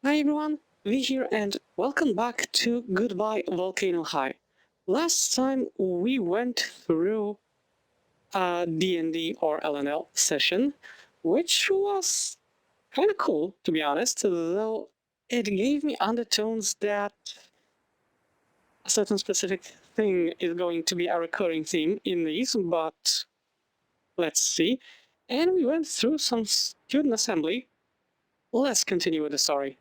Hi everyone, V here and welcome back to Goodbye Volcano High. Last time we went through a D&D or LNL session, which was kind of cool to be honest, though it gave me undertones that a certain specific thing is going to be a recurring theme in these, but let's see. And we went through some student assembly. Let's continue with the story.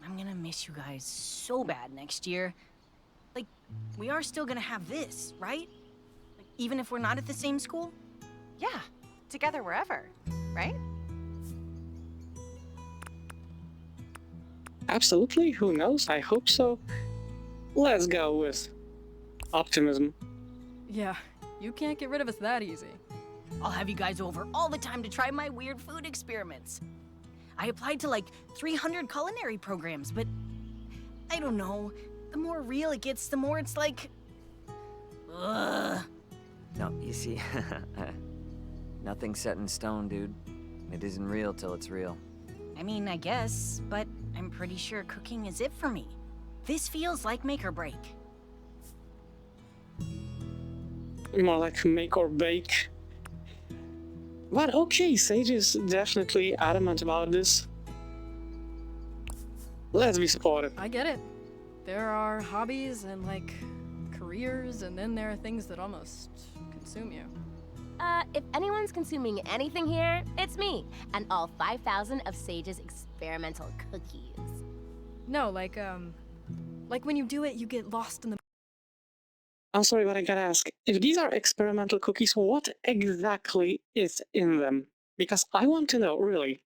I'm gonna miss you guys so bad next year. Like, we are still gonna have this, right? Like, even if we're not at the same school? Yeah, together wherever, right? Absolutely, who knows? I hope so. Let's go with optimism. Yeah, you can't get rid of us that easy. I'll have you guys over all the time to try my weird food experiments. I applied to like 300 culinary programs, but I don't know. The more real it gets, the more it's like... Ugh. No, you see, nothing's set in stone, dude. It isn't real till it's real. I mean, I guess, but I'm pretty sure cooking is it for me. This feels like make or break. More like make or bake. But okay, Sage is definitely adamant about this. Let's be supportive. I get it. There are hobbies and, like, careers, and then there are things that almost consume you. If anyone's consuming anything here, it's me, and all 5,000 of Sage's experimental cookies. No, like when you do it, you get lost in the I'm sorry, but I gotta ask, if these are experimental cookies, what exactly is in them? Because I want to know, really.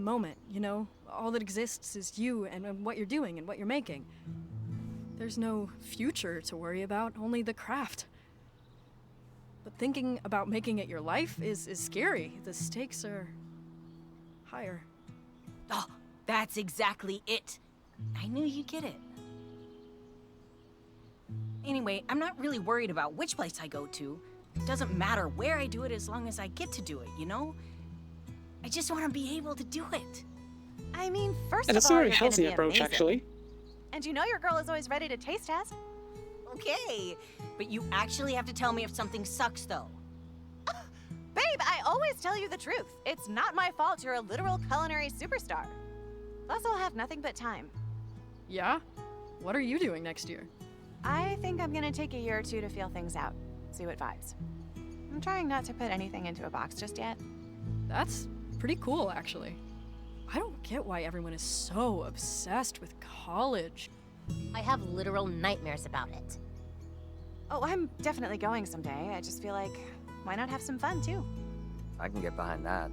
moment, you know? All that exists is you and what you're doing and what you're making. There's no future to worry about, only the craft. But thinking about making it your life is scary. The stakes are higher. Oh, that's exactly it. I knew you'd get it. Anyway, I'm not really worried about which place I go to. It doesn't matter where I do it as long as I get to do it, you know? I just want to be able to do it. I mean, first And of it's a all, very you're gonna healthy be approach, amazing. actually. And you know your girl is always ready to taste test. Okay, but you actually have to tell me if something sucks, though. Babe, I always tell you the truth. It's not my fault you're a literal culinary superstar. Plus, I'll have nothing but time. Yeah? What are you doing next year? I think I'm gonna take a year or two to feel things out, see what vibes. I'm trying not to put anything into a box just yet. That's pretty cool, actually. I don't get why everyone is so obsessed with college. I have literal nightmares about it. Oh, I'm definitely going someday. I just feel like, why not have some fun too? I can get behind that.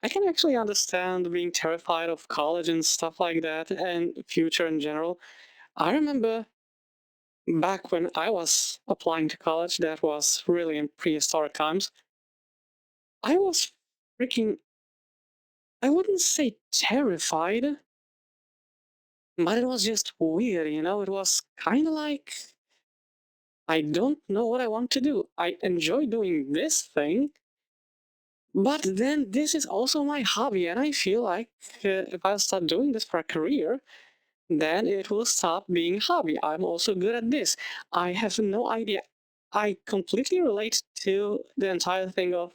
I can actually understand being terrified of college and stuff like that, and future in general. I remember back when I was applying to college, that was really in prehistoric times, I was freaking, I wouldn't say terrified, but it was just weird, you know? It was kind of like, I don't know what I want to do. I enjoy doing this thing, but then this is also my hobby, and I feel like if I start doing this for a career, then it will stop being a hobby. I'm also good at this. I have no idea. I completely relate to the entire thing of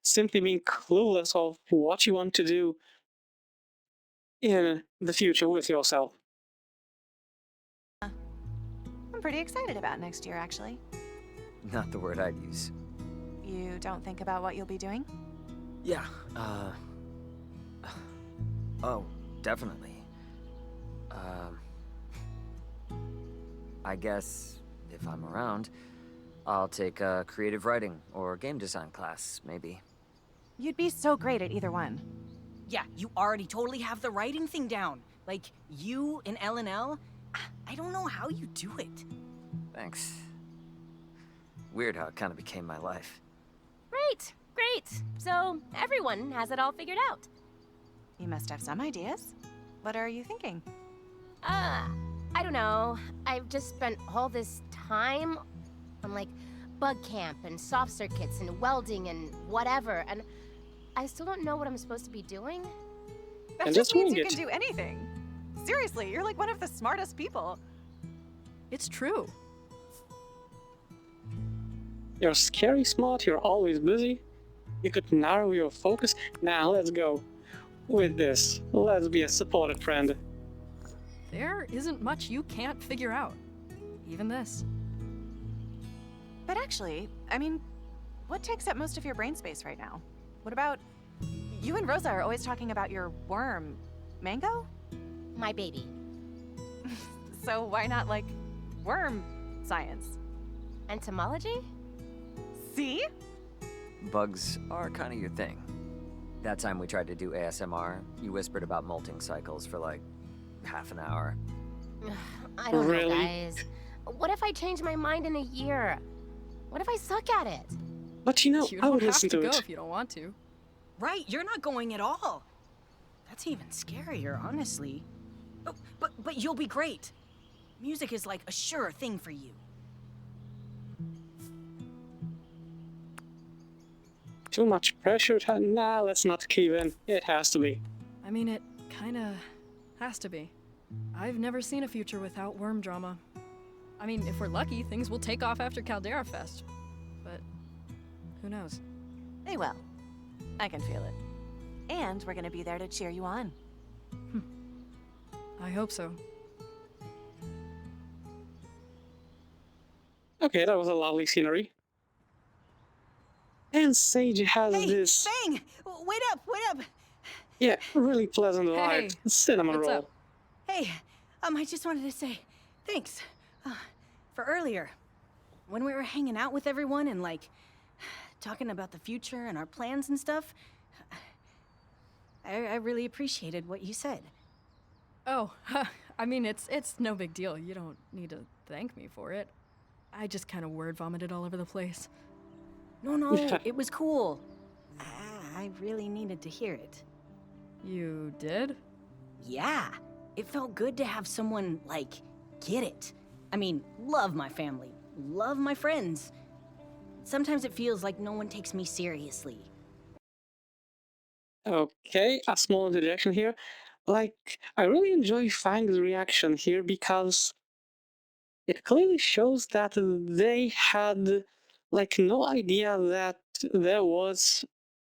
simply being clueless of what you want to do in the future with yourself. I'm pretty excited about next year, actually. Not the word I'd use. You don't think about what you'll be doing? Yeah, oh, definitely. I guess, if I'm around, I'll take a creative writing or game design class, maybe. You'd be so great at either one. Yeah, you already totally have the writing thing down. Like, you in L&L, I don't know how you do it. Thanks. Weird how it kind of became my life. Great, great. So everyone has it all figured out. You must have some ideas. What are you thinking? I don't know. I've just spent all this time on like bug camp and soft circuits and welding and whatever, and I still don't know what I'm supposed to be doing. That And just just means wing you it. can do anything. Seriously, you're like one of the smartest people. It's true. You're scary smart, you're always busy. You could narrow your focus. Now let's go. With this, let's be a supportive friend. There isn't much you can't figure out. Even this. But actually, I mean, what takes up most of your brain space right now? What about you and Rosa are always talking about your worm, Mango? My baby. So why not like worm science? Entomology? See? Bugs are kind of your thing. That time we tried to do ASMR, you whispered about molting cycles for like half an hour. I don't know, Really? guys. What if I change my mind in a year? What if I suck at it? But you know, You I don't would have listen to to go it. if you don't want to. Right, you're not going at all. That's even scarier, honestly. But you'll be great. Music is like a sure thing for you. Too much pressure. Nah, let's not keep in. It has to be. I mean, it kinda has to be. I've never seen a future without worm drama. I mean, if we're lucky, things will take off after Caldera Fest. But who knows? They will. I can feel it. And we're gonna be there to cheer you on. I hope so. Okay, that was a lovely scenery. And Sage has Hey, this, Fang! Wait up, wait up! yeah, really pleasant Hey, vibe. Cinnamon what's roll. up? Hey, I just wanted to say thanks for earlier. When we were hanging out with everyone and like talking about the future and our plans and stuff, I really appreciated what you said. Oh, I mean, it's no big deal. You don't need to thank me for it. I just kind of word vomited all over the place. No, Yeah. it was cool. I really needed to hear it. You did? Yeah, it felt good to have someone, like, get it. I mean, love my family, love my friends. Sometimes it feels like no one takes me seriously. Okay, a small interjection here. Like, I really enjoy Fang's reaction here because it clearly shows that they had, like, no idea that there was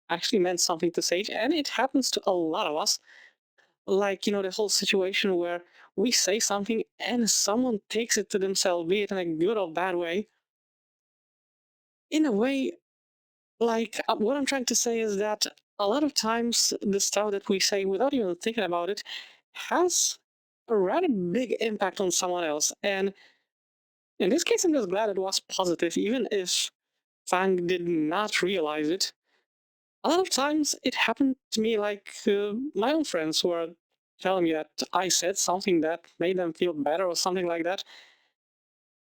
actually meant something to Sage, and it happens to a lot of us. Like, you know, the whole situation where we say something and someone takes it to themselves, be it in a good or bad way. In a way, like, what I'm trying to say is that a lot of times the stuff that we say without even thinking about it has a rather big impact on someone else. And in this case, I'm just glad it was positive, even if Fang did not realize it. A lot of times it happened to me, like my own friends who are telling me that I said something that made them feel better or something like that.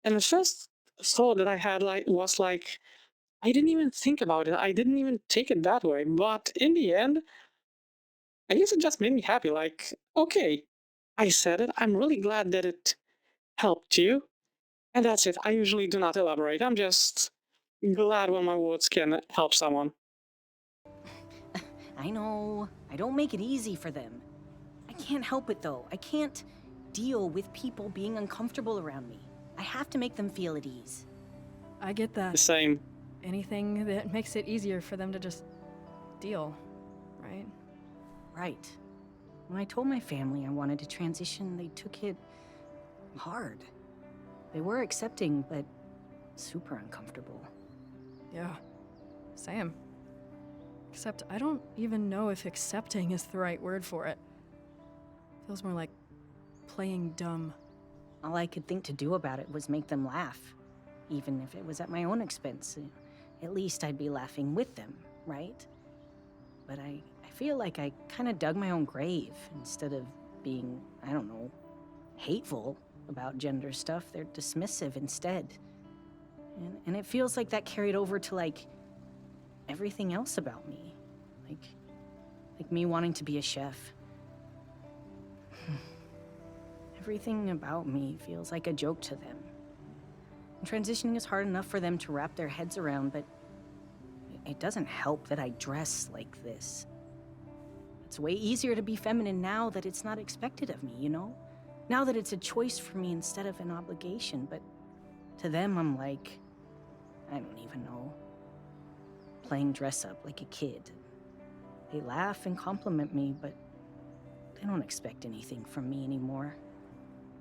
And the first thought that I had was like, I didn't even think about it. I didn't even take it that way. But in the end, I guess it just made me happy. Like, okay, I said it. I'm really glad that it helped you. And that's it. I usually do not elaborate. I'm just glad when my words can help someone. I know, I don't make it easy for them. I can't help it though. I can't deal with people being uncomfortable around me. I have to make them feel at ease. I get The that. same. Anything that makes it easier for them to just deal, right? Right. When I told my family I wanted to transition, they took it hard. They were accepting, but super uncomfortable. Yeah. Same. Except I don't even know if accepting is the right word for it. Feels more like playing dumb. All I could think to do about it was make them laugh, even if it was at my own expense. At least I'd be laughing with them, right? But I feel like I kind of dug my own grave instead of being, I don't know, hateful about gender stuff. They're dismissive instead. And it feels like that carried over to, like, everything else about me. Like me wanting to be a chef. Everything about me feels like a joke to them. Transitioning is hard enough for them to wrap their heads around, but it doesn't help that I dress like this. It's way easier to be feminine now that it's not expected of me, you know? Now that it's a choice for me instead of an obligation, but to them I'm like, I don't even know, playing dress up like a kid. They laugh and compliment me, but they don't expect anything from me anymore.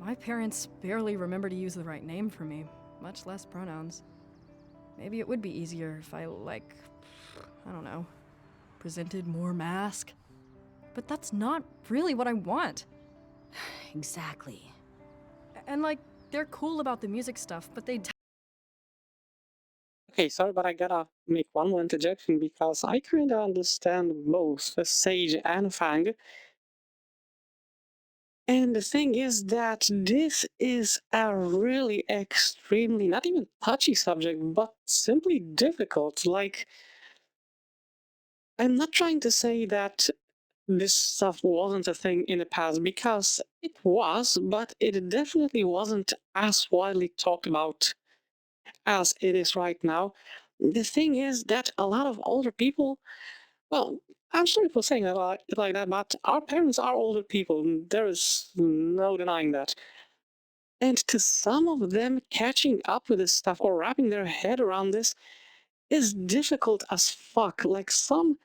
My parents barely remember to use the right name for me, much less pronouns. Maybe it would be easier if I, like, I don't know, presented more mask. But that's not really what I want. Exactly. And, like, they're cool about the music stuff, but they Okay, sorry, but I gotta make one more interjection because I kinda understand both Sage and Fang. And the thing is that this is a really extremely, not even touchy subject, but simply difficult. Like, I'm not trying to say that this stuff wasn't a thing in the past, because it was, but it definitely wasn't as widely talked about as it is right now. The thing is that a lot of older people, well, I'm sorry for saying it like that, but our parents are older people. There is no denying that. And to some of them, catching up with this stuff or wrapping their head around this is difficult as fuck. Like, some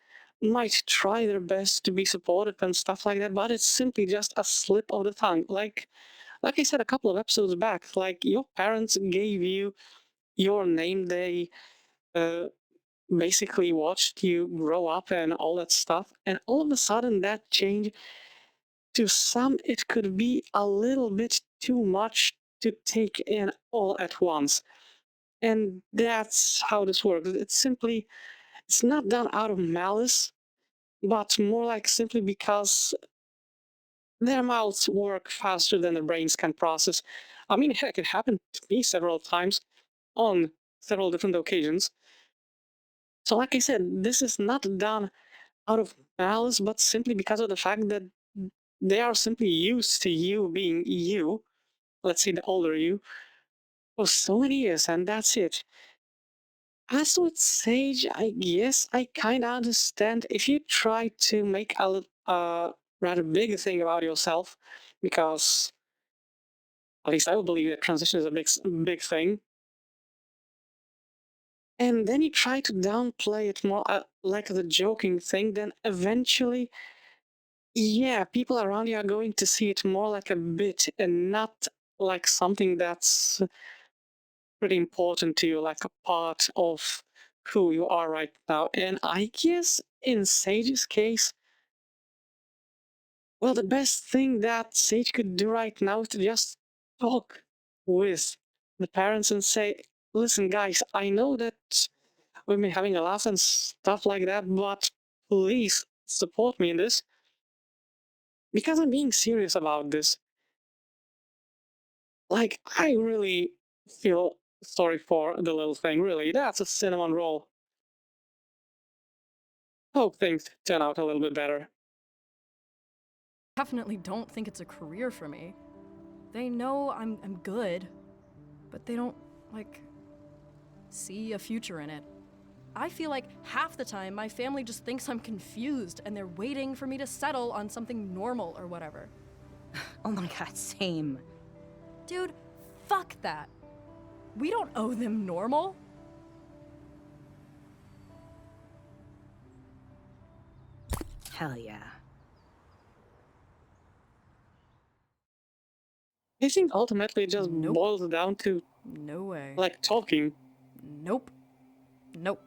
might try their best to be supportive and stuff like that, but it's simply just a slip of the tongue. Like I said a couple of episodes back, like, your parents gave you your name, they uh, basically watched you grow up and all that stuff, and all of a sudden that change, to some it could be a little bit too much to take in all at once. And that's how this works. It's not done out of malice, but more like simply because their mouths work faster than their brains can process. I mean, heck, it happened to me several times on several different occasions. So, like I said, this is not done out of malice, but simply because of the fact that they are simply used to you being you, let's say the older you, for so many years, and that's it. As with Sage, I guess I kind of understand if you try to make a rather big thing about yourself, because at least I would believe that transition is a big thing, and then you try to downplay it more like the joking thing, then eventually, yeah, people around you are going to see it more like a bit and not like something that's pretty important to you, like a part of who you are right now. And I guess in Sage's case, well, the best thing that Sage could do right now is to just talk with the parents and say, listen, guys, I know that we've been having a laugh and stuff like that, but please support me in this because I'm being serious about this. Like, I really feel sorry for the little thing, really. That's a cinnamon roll. Hope things turn out a little bit better. definitely don't think it's a career for me. They know I'm good, but they don't, like, see a future in it. I feel like half the time my family just thinks I'm confused and they're waiting for me to settle on something normal or whatever. Oh my god, same. Dude, fuck that. We don't owe them normal. Hell yeah. I think ultimately it just Nope. boils down to, No way. like, talking. Nope. Nope.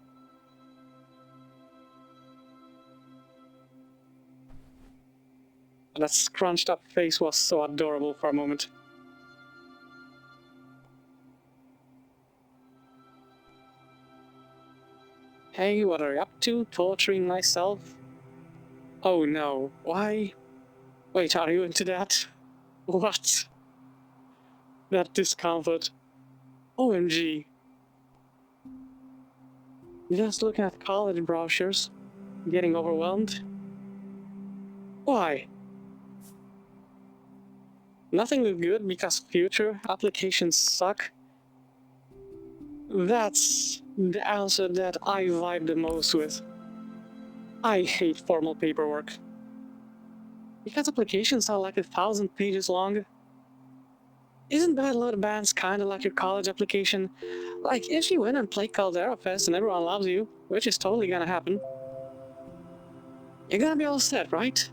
That scrunched up face was so adorable for a moment. Hey, what are you up to? Torturing myself? Oh no, why? Wait, are you into that? What? That discomfort. OMG. Just looking at college brochures, getting overwhelmed? Why? Nothing is good because future applications suck. That's the answer that I vibe the most with. I hate formal paperwork. Because applications are like 1,000 pages long. Isn't Battle of the Bands kinda like your college application? Like, if you win and play Caldera Fest and everyone loves you, which is totally gonna happen, you're gonna be all set, right?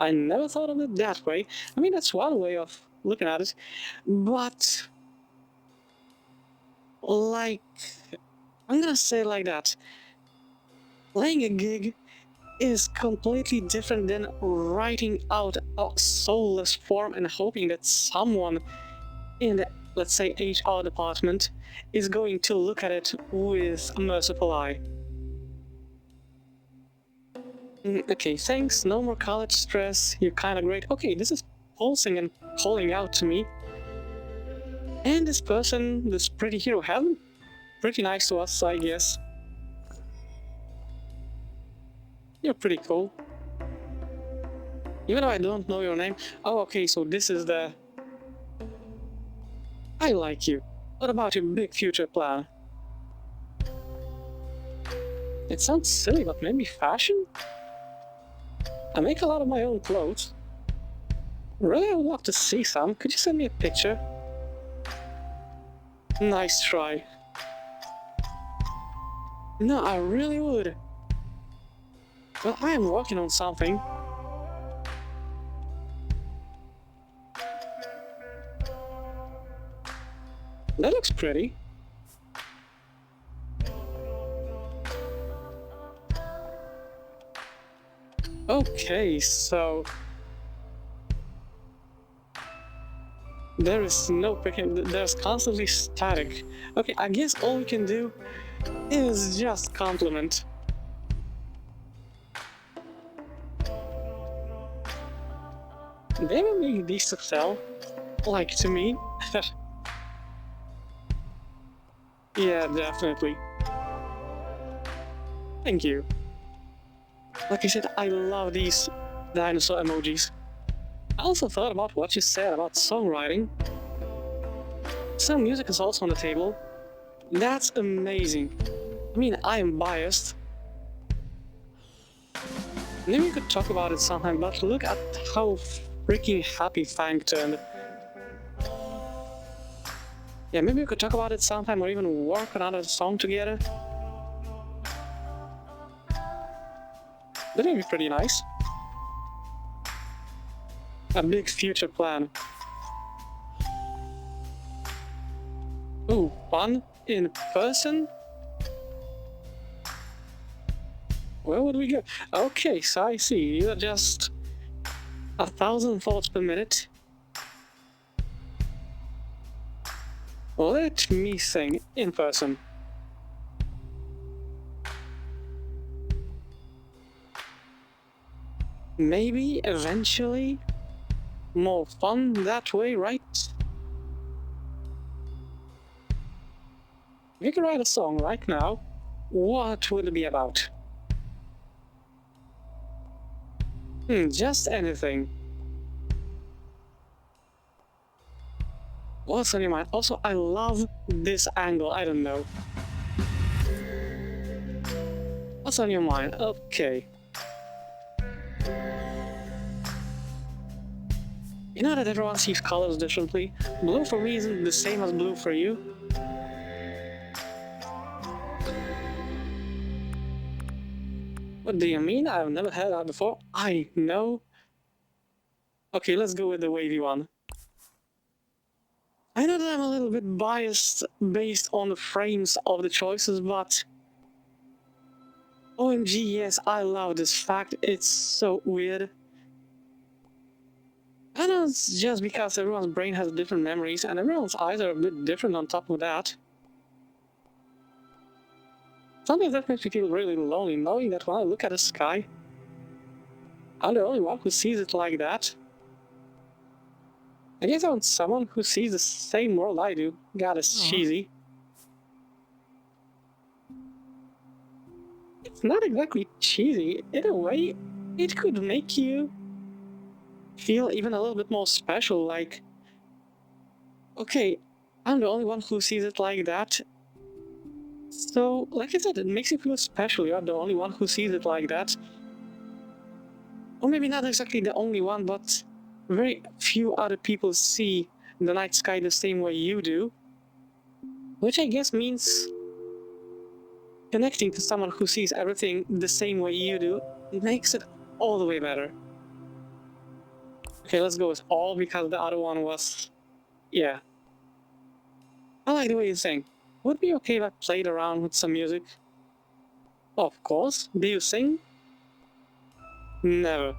I never thought of it that way. I mean, that's one way of looking at it. But, like, I'm gonna say it like that. Playing a gig is completely different than writing out a soulless form and hoping that someone in the, let's say, HR department is going to look at it with a merciful eye. Okay, thanks, no more college stress, you're kinda great. Okay, this is pulsing and calling out to me. And this person, this pretty hero, have been pretty nice to us, I guess. You're pretty cool. Even though I don't know your name. Oh, okay, so this is the... I like you. What about your big future plan? It sounds silly, but maybe fashion? I make a lot of my own clothes. Really, I would love to see some. Could you send me a picture? Nice try. No, I really would. Well, I am working on something. That looks pretty. Okay, so... there is no picking, there's constantly static. Okay, I guess all we can do is just compliment. They will make these to sell, like to me. Yeah, definitely. Thank you. Like I said, I love these dinosaur emojis. I also thought about what you said about songwriting. Some music is also on the table. That's amazing. I mean, I am biased. Maybe we could talk about it sometime, but look at how freaking happy Fang turned. Yeah, maybe we could talk about it sometime or even work on another song together. That would be pretty nice. A big future plan. Ooh, fun in person? Where would we go? Okay, so I see, you're just 1,000 thoughts per minute. Let me sing in person. Maybe eventually more fun that way, right? If you could write a song right now, what would it be about? Just anything. What's on your mind? Also, I love this angle, I don't know. What's on your mind? Okay. You know that everyone sees colors differently? Blue for me isn't the same as blue for you. What do you mean? I've never heard that before. I know. Okay, let's go with the wavy one. I know that I'm a little bit biased based on the frames of the choices, but... OMG, yes, I love this fact. It's so weird. I know it's just because everyone's brain has different memories and everyone's eyes are a bit different on top of that. Sometimes that makes me feel really lonely, knowing that when I look at the sky, I'm the only one who sees it like that. I guess I want someone who sees the same world I do. God, it's cheesy. It's not exactly cheesy. In a way, it could make you feel even a little bit more special, like okay, I'm the only one who sees it like that. So, like I said, it makes you feel special. You're the only one who sees it like that. Or maybe not exactly the only one, but very few other people see the night sky the same way you do. Which I guess means connecting to someone who sees everything the same way you do makes it all the way better. Okay, let's go with all because the other one was... yeah. I like the way you sing. Would it be okay if I played around with some music? Of course. Do you sing? Never.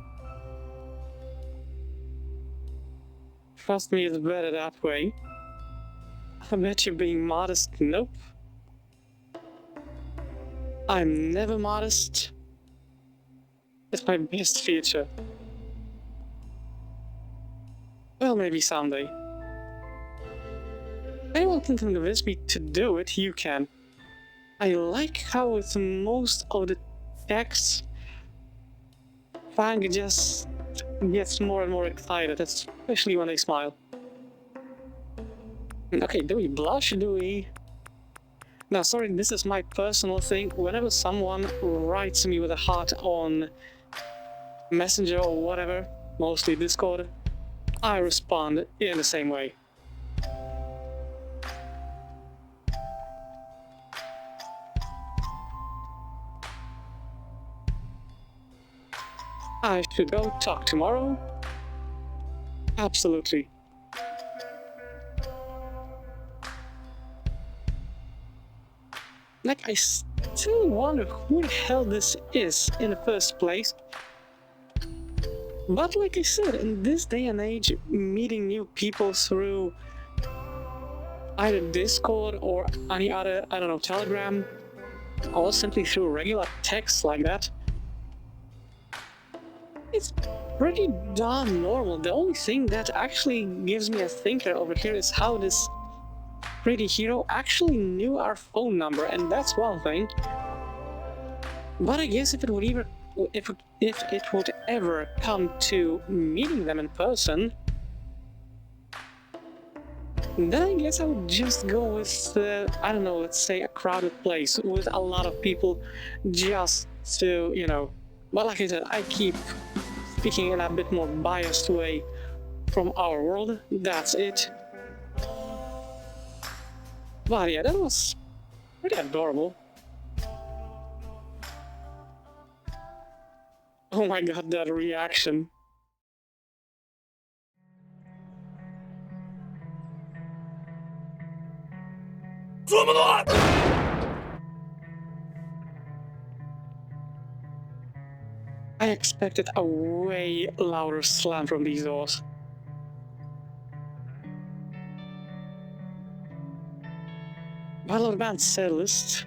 Trust me, it's better that way. I bet you're being modest. Nope. I'm never modest. It's my best feature. Well, maybe someday. If anyone can convince me to do it, you can. I like how with most of the texts, Fang just gets more and more excited, especially when they smile. Okay, do we blush? Do we... Now, sorry, this is my personal thing. Whenever someone writes me with a heart on Messenger or whatever, mostly Discord, I respond in the same way. I should go talk tomorrow? Absolutely. Like, I still wonder who the hell this is in the first place. But like I said, in this day and age, meeting new people through either Discord or any other, I don't know, Telegram, or simply through regular text like that, it's pretty darn normal. The only thing that actually gives me a thinker over here is how this pretty hero actually knew our phone number, and that's one thing. But I guess if it would ever come to meeting them in person, then I guess I would just go with, I don't know, let's say a crowded place with a lot of people just to, you know... But like I said, I keep speaking in a bit more biased way from our world, that's it. But yeah, that was pretty adorable. Oh my god, that reaction. I expected a way louder slam from these doors. Battle of the Band set list.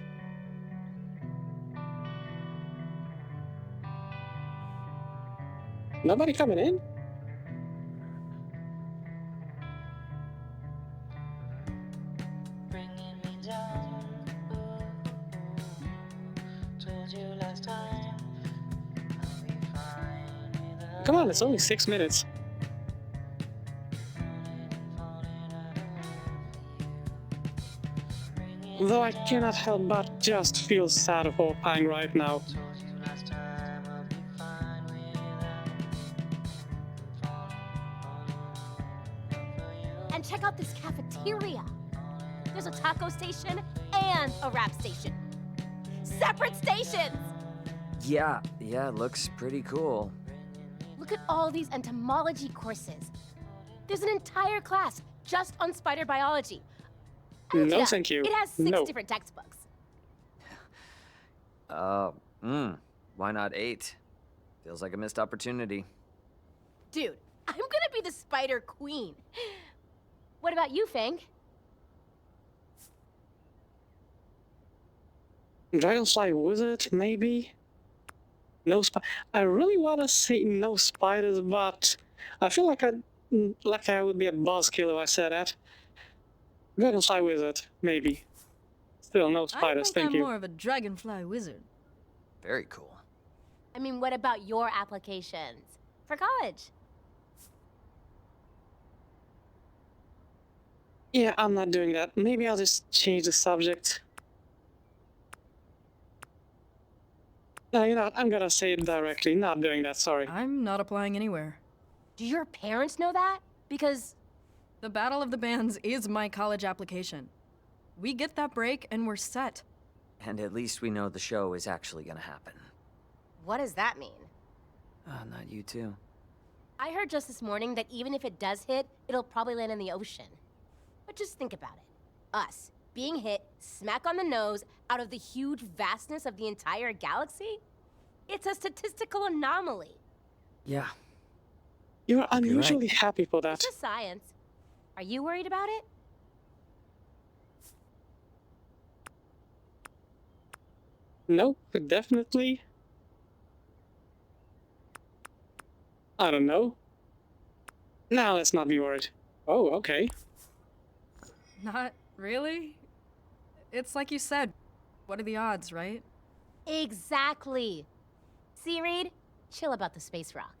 Nobody coming in? Come on, it's only 6 minutes. Though I cannot help but just feel sad for Pang right now. And check out this cafeteria. There's a taco station and a rap station. Separate stations! Yeah, looks pretty cool. Look at all these entomology courses. There's an entire class just on spider biology. I looked it No, up. thank you. It has 6 No. different textbooks. Why not 8? Feels like a missed opportunity. Dude, I'm gonna be the spider queen. What about you, Fang? Dragonfly Wizard, maybe? No I really want to say no spiders, but I feel like I would be a buzzkill if I said that. Dragonfly Wizard, maybe. Still no spiders, I think thank I'm you. more of a dragonfly wizard. Very cool. I mean, what about your applications for college? Yeah, I'm not doing that. Maybe I'll just change the subject. No, you know what? I'm gonna say it directly. Not doing that, sorry. I'm not applying anywhere. Do your parents know that? Because The Battle of the Bands is my college application. We get that break and we're set. And at least we know the show is actually gonna happen. what does that mean? Not you too. I heard just this morning that even if it does hit, it'll probably land in the ocean. But just think about it. Us, being hit smack on the nose out of the huge vastness of the entire galaxy? It's a statistical anomaly. Yeah. You're unusually happy for that. It's just science. Are you worried about it? Nope, definitely. I don't know. Now let's not be worried. Oh, okay. Not really? It's like you said. What are the odds, right? Exactly. See, Reed? Chill about the space rock.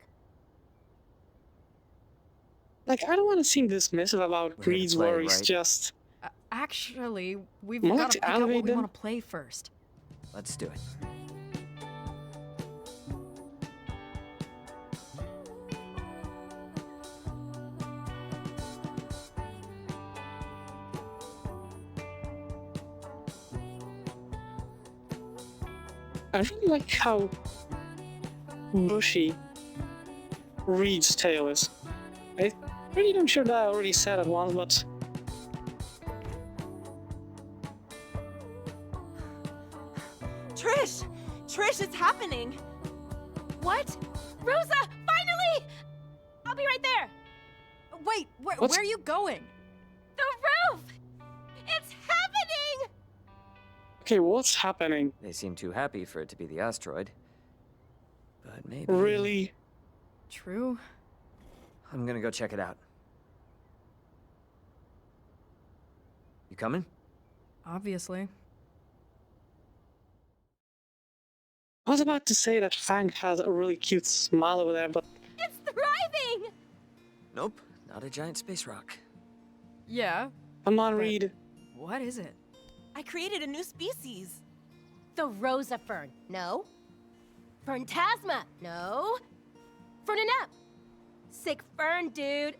Like, I don't want to seem dismissive about We're here to Reed's play, worries, right? just... Actually, we've What? got to pick out Elevate what we them? want to play first. Let's do it. I really like how bushy Reed's tail is. I'm pretty damn sure that I already said it once, but... Trish! Trish, it's happening! What? Rosa, finally! I'll be right there. Wait, What's- where are you going? The roof! It's happening! Okay, what's happening? They seem too happy for it to be the asteroid. But maybe... Really? True. I'm gonna go check it out. You coming? Obviously. I was about to say that Fang has a really cute smile over there, but It's thriving! Nope, not a giant space rock. Yeah. come on, But- Reed. What is it? I created a new species. The Rosa fern. No. Ferntasma. No. Fernanep. Sick fern, dude.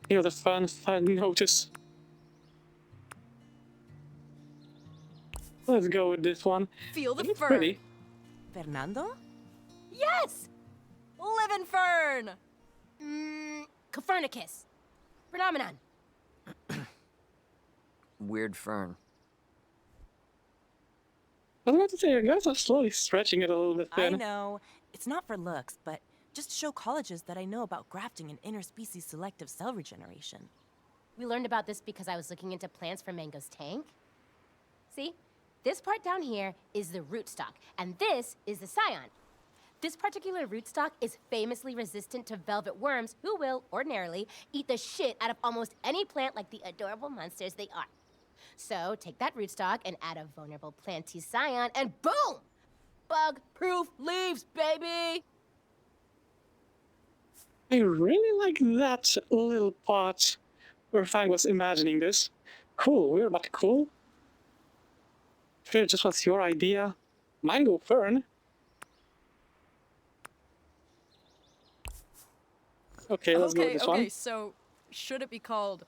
Here, the fun notice. Let's go with this one. Feel the It's fern. pretty. Fernando? Yes! Living fern! Copernicus. Phenomenon. Weird fern. I was about to say, you guys are slowly stretching it a little bit I thin. know. It's not for looks, but just to show colleges that I know about grafting and interspecies selective cell regeneration. We learned about this because I was looking into plants for Mango's tank. See? This part down here is the rootstock, and this is the scion. This particular rootstock is famously resistant to velvet worms, who will, ordinarily, eat the shit out of almost any plant like the adorable monsters they are. So, take that rootstock and add a vulnerable planty scion, and boom! Bug-proof leaves, baby! I really like that little part where Fang was imagining this. Cool, weird but cool. Sure, it just was your idea. Mango fern. Okay, let's go with this okay, one. so should it be called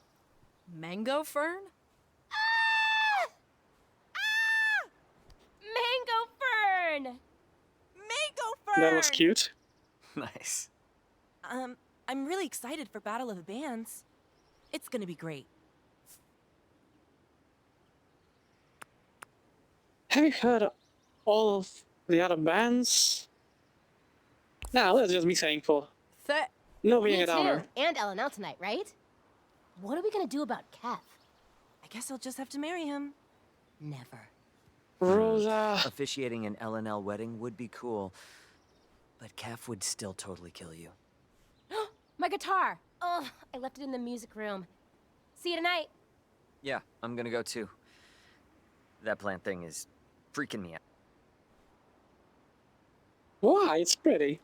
mango fern? Ah! Ah! Mango fern! Mango fern! That was cute. Nice. I'm really excited for Battle of the Bands. It's gonna be great. Have you heard all of the other bands? Nah, let's just be thankful. No being Me a too, downer. and LNL tonight, right? What are we gonna do about Kef? I guess I'll just have to marry him. Never. Rosa. Officiating an LNL wedding would be cool, but Kef would still totally kill you. My guitar! Oh, I left it in the music room. See you tonight. Yeah, I'm gonna go too. That plant thing is freaking me out. Why? It's pretty.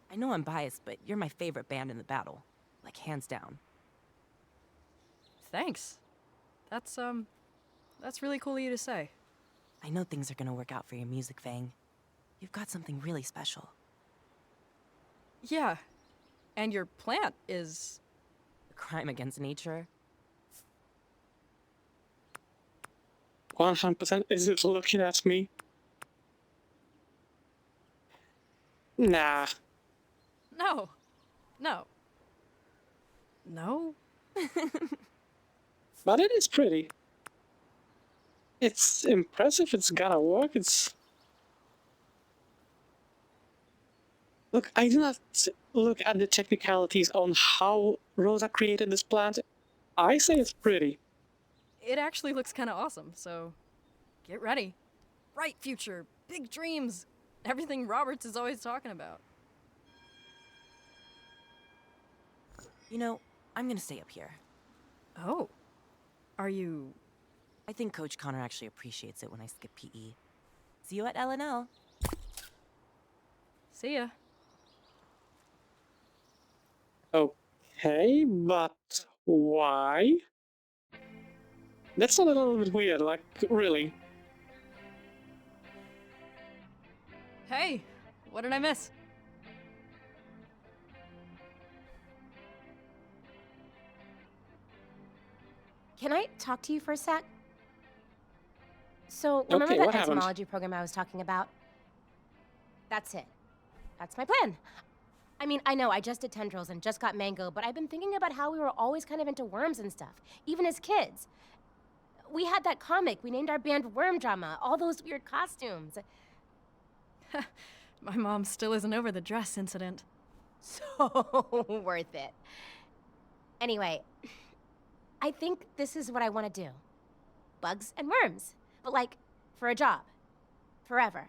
I I know I'm biased, but you're my favorite band in the battle. Like, hands down. Thanks. That's really cool of you to say. I know things are gonna work out for your music, Fang. You've got something really special. Yeah. And your plant is... A crime against nature. 100% is it looking at me? Nah. No. No. No? But it is pretty. It's impressive, it's gonna work, it's... Look, I do not look at the technicalities on how Rosa created this plant. I say it's pretty. It actually looks kind of awesome, so get ready. Bright future, big dreams, everything Roberts is always talking about. You know, I'm gonna stay up here. Oh. Are you... I think Coach Connor actually appreciates it when I skip PE. See you at LNL. See ya. Okay, but why? That's a little bit weird, like, really. Hey, what did I miss? Can I talk to you for a sec? So, remember Okay, that what happened? entomology program I was talking about? That's it. That's my plan. I mean, I know I just did tendrils and just got mango, but I've been thinking about how we were always kind of into worms and stuff, even as kids. We had that comic, we named our band Worm Drama, all those weird costumes. My mom still isn't over the dress incident. So worth it. Anyway, I think this is what I want to do. Bugs and worms. But like, for a job. Forever.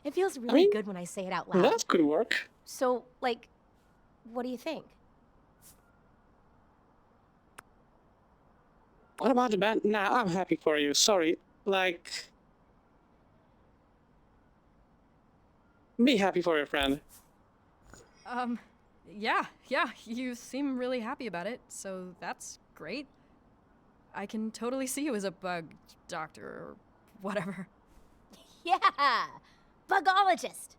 It feels really good when I say it out loud. That could work. So, like, what do you think? What about the band? Nah, I'm happy for you. Sorry. Like... Be happy for your friend. Yeah, you seem really happy about it, so that's great. I can totally see you as a bug doctor or whatever. Yeah! Bugologist!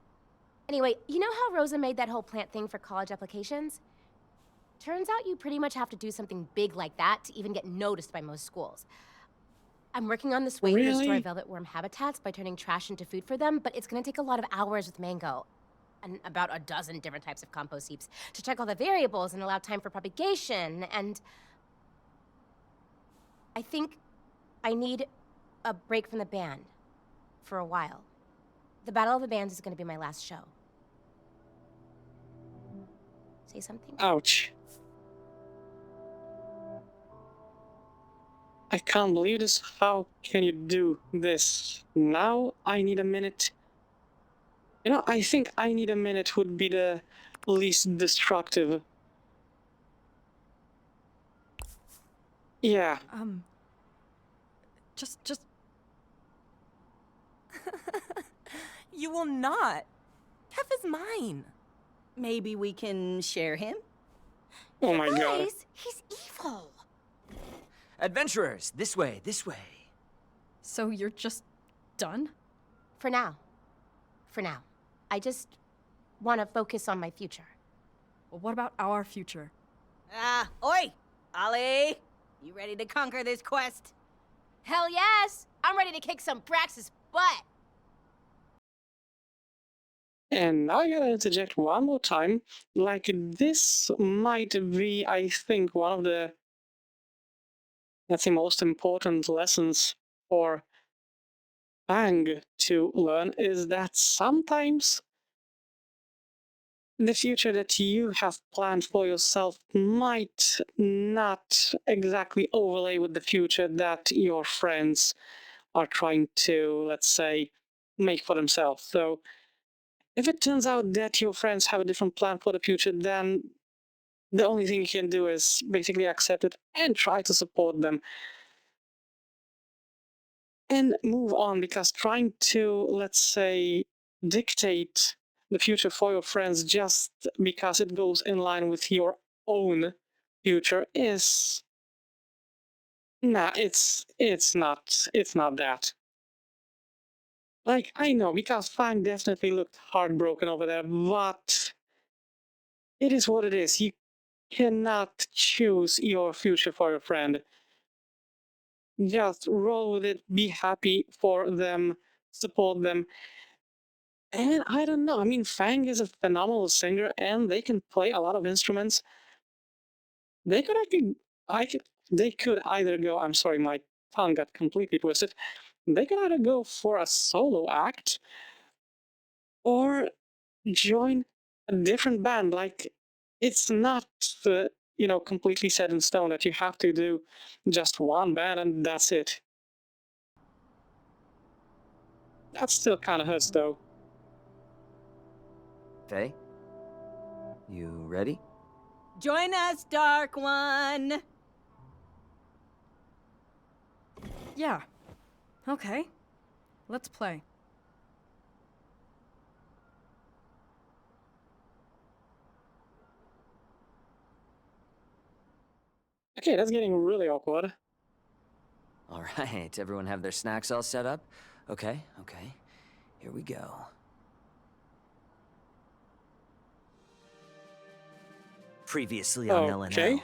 Anyway, you know how Rosa made that whole plant thing for college applications? Turns out you pretty much have to do something big like that to even get noticed by most schools. I'm working on this way to restore Really? velvet worm habitats by turning trash into food for them, but it's gonna take a lot of hours with mango. And about a dozen different types of compost heaps to check all the variables and allow time for propagation, and... I think I need a break from the band. For a while. The Battle of the Bands is gonna be my last show. Say something? Ouch. I can't believe this. How can you do this? Now I need a minute. You know, I think I need a minute would be the least destructive. Yeah. Just... You will not. Kef is mine. Maybe we can share him? Oh my god. Guys, he's evil! Adventurers, this way, this way. So you're just done? For now. For now. I just want to focus on my future. Well, what about our future? Oi! Ollie! You ready to conquer this quest? Hell yes! I'm ready to kick some Brax's butt! And now I gotta interject one more time. Like, this might be, I think, one of the, let's say, most important lessons for Bang to learn is that sometimes the future that you have planned for yourself might not exactly overlay with the future that your friends are trying to, let's say, make for themselves. So if it turns out that your friends have a different plan for the future, then the only thing you can do is basically accept it and try to support them. And move on, because trying to, let's say, dictate the future for your friends just because it goes in line with your own future is nah, it's not that. Like, I know, because Fang definitely looked heartbroken over there, but it is what it is. You cannot choose your future for your friend. Just roll with it, be happy for them, support them. And I don't know, I mean, Fang is a phenomenal singer and they can play a lot of instruments. They could actually, I could, they could either go, I'm sorry, my tongue got completely twisted. They could either go for a solo act or join a different band. Like, it's not, completely set in stone that you have to do just one band and that's it. That still kind of hurts though. Faye? You ready? Join us, Dark One! Yeah. Okay. Let's play. Okay, that's getting really awkward. All right, everyone have their snacks all set up? Okay. Here we go. Previously on Okay. LNL,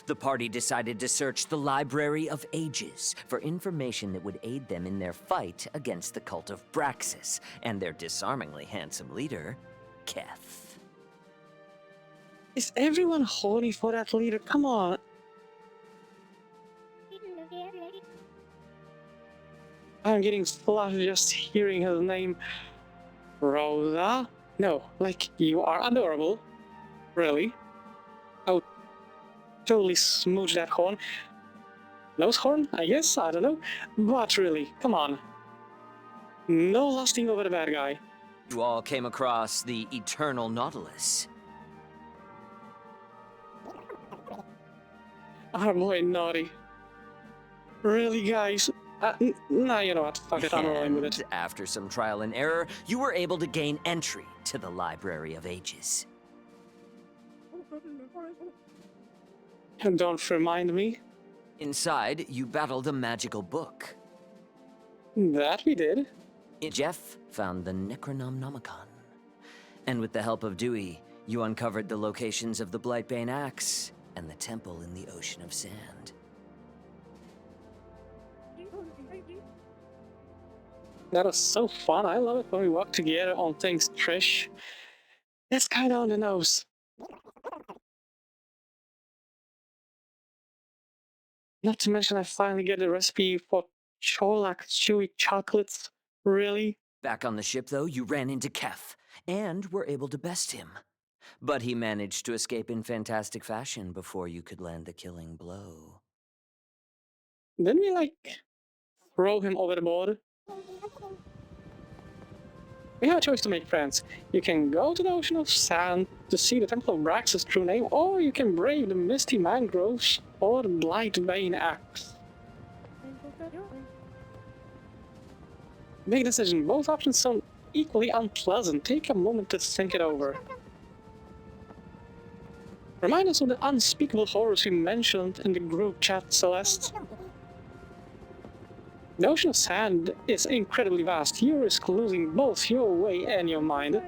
the party decided to search the Library of Ages for information that would aid them in their fight against the cult of Braxis and their disarmingly handsome leader, Keth. Is everyone horny for that leader? Come on. I'm getting flushed just hearing his name. Rosa? No, like, you are adorable. Really? Oh, totally smooch that horn. Nose horn, I guess? I don't know. But really, come on. No lusting over the bad guy. You all came across the Eternal Nautilus. Our boy naughty. Really, guys? Nah, you know what? Fuck it, I'm rolling with it. And after some trial and error, you were able to gain entry to the Library of Ages. And don't remind me. Inside, you battled a magical book. That we did. Jeff found the Necronomicon. And with the help of Dewey, you uncovered the locations of the Blightbane Axe and the temple in the Ocean of Sand. That was so fun. I love it when we work together on things, Trish. That's kinda on the nose. Not to mention I finally get the recipe for Cholak chewy chocolates. Really? Back on the ship, though, you ran into Kef, and were able to best him. But he managed to escape in fantastic fashion before you could land the killing blow. Didn't we, like, throw him over the board? We have a choice to make, friends. You can go to the Ocean of Sand to see the Temple of Brax's true name, or you can brave the misty mangroves or the Blightbane Axe. Big decision. Both options sound equally unpleasant. Take a moment to think it over. Remind us of the unspeakable horrors we mentioned in the group chat, Celeste. The Ocean of Sand is incredibly vast. You risk losing both your way and your mind.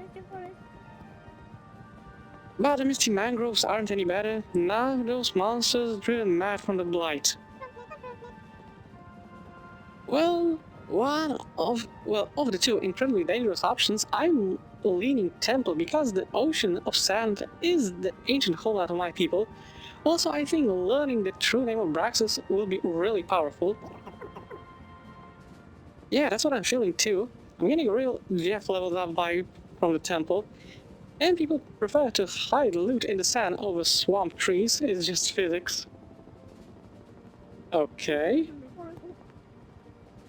But the misty mangroves aren't any better. Now those monsters driven mad from the blight. Well, of the two incredibly dangerous options, I'm leaning Temple because the Ocean of Sand is the ancient homeland of my people. Also, I think learning the true name of Braxis will be really powerful. Yeah, that's what I'm feeling too. I'm getting a real Jeff leveled up vibe from the temple. And people prefer to hide loot in the sand over swamp trees, it's just physics. Okay.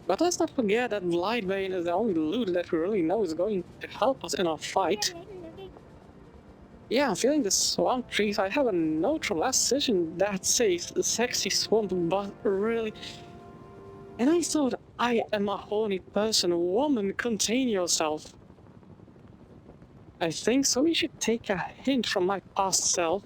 But let's not forget that Blightbane is the only loot that we really know is going to help us in our fight. Yeah, I'm feeling the swamp trees. I have a note from last session that says sexy swamp, but really... And I thought, I am a horny person. Woman, contain yourself. I think so. We should take a hint from my past self.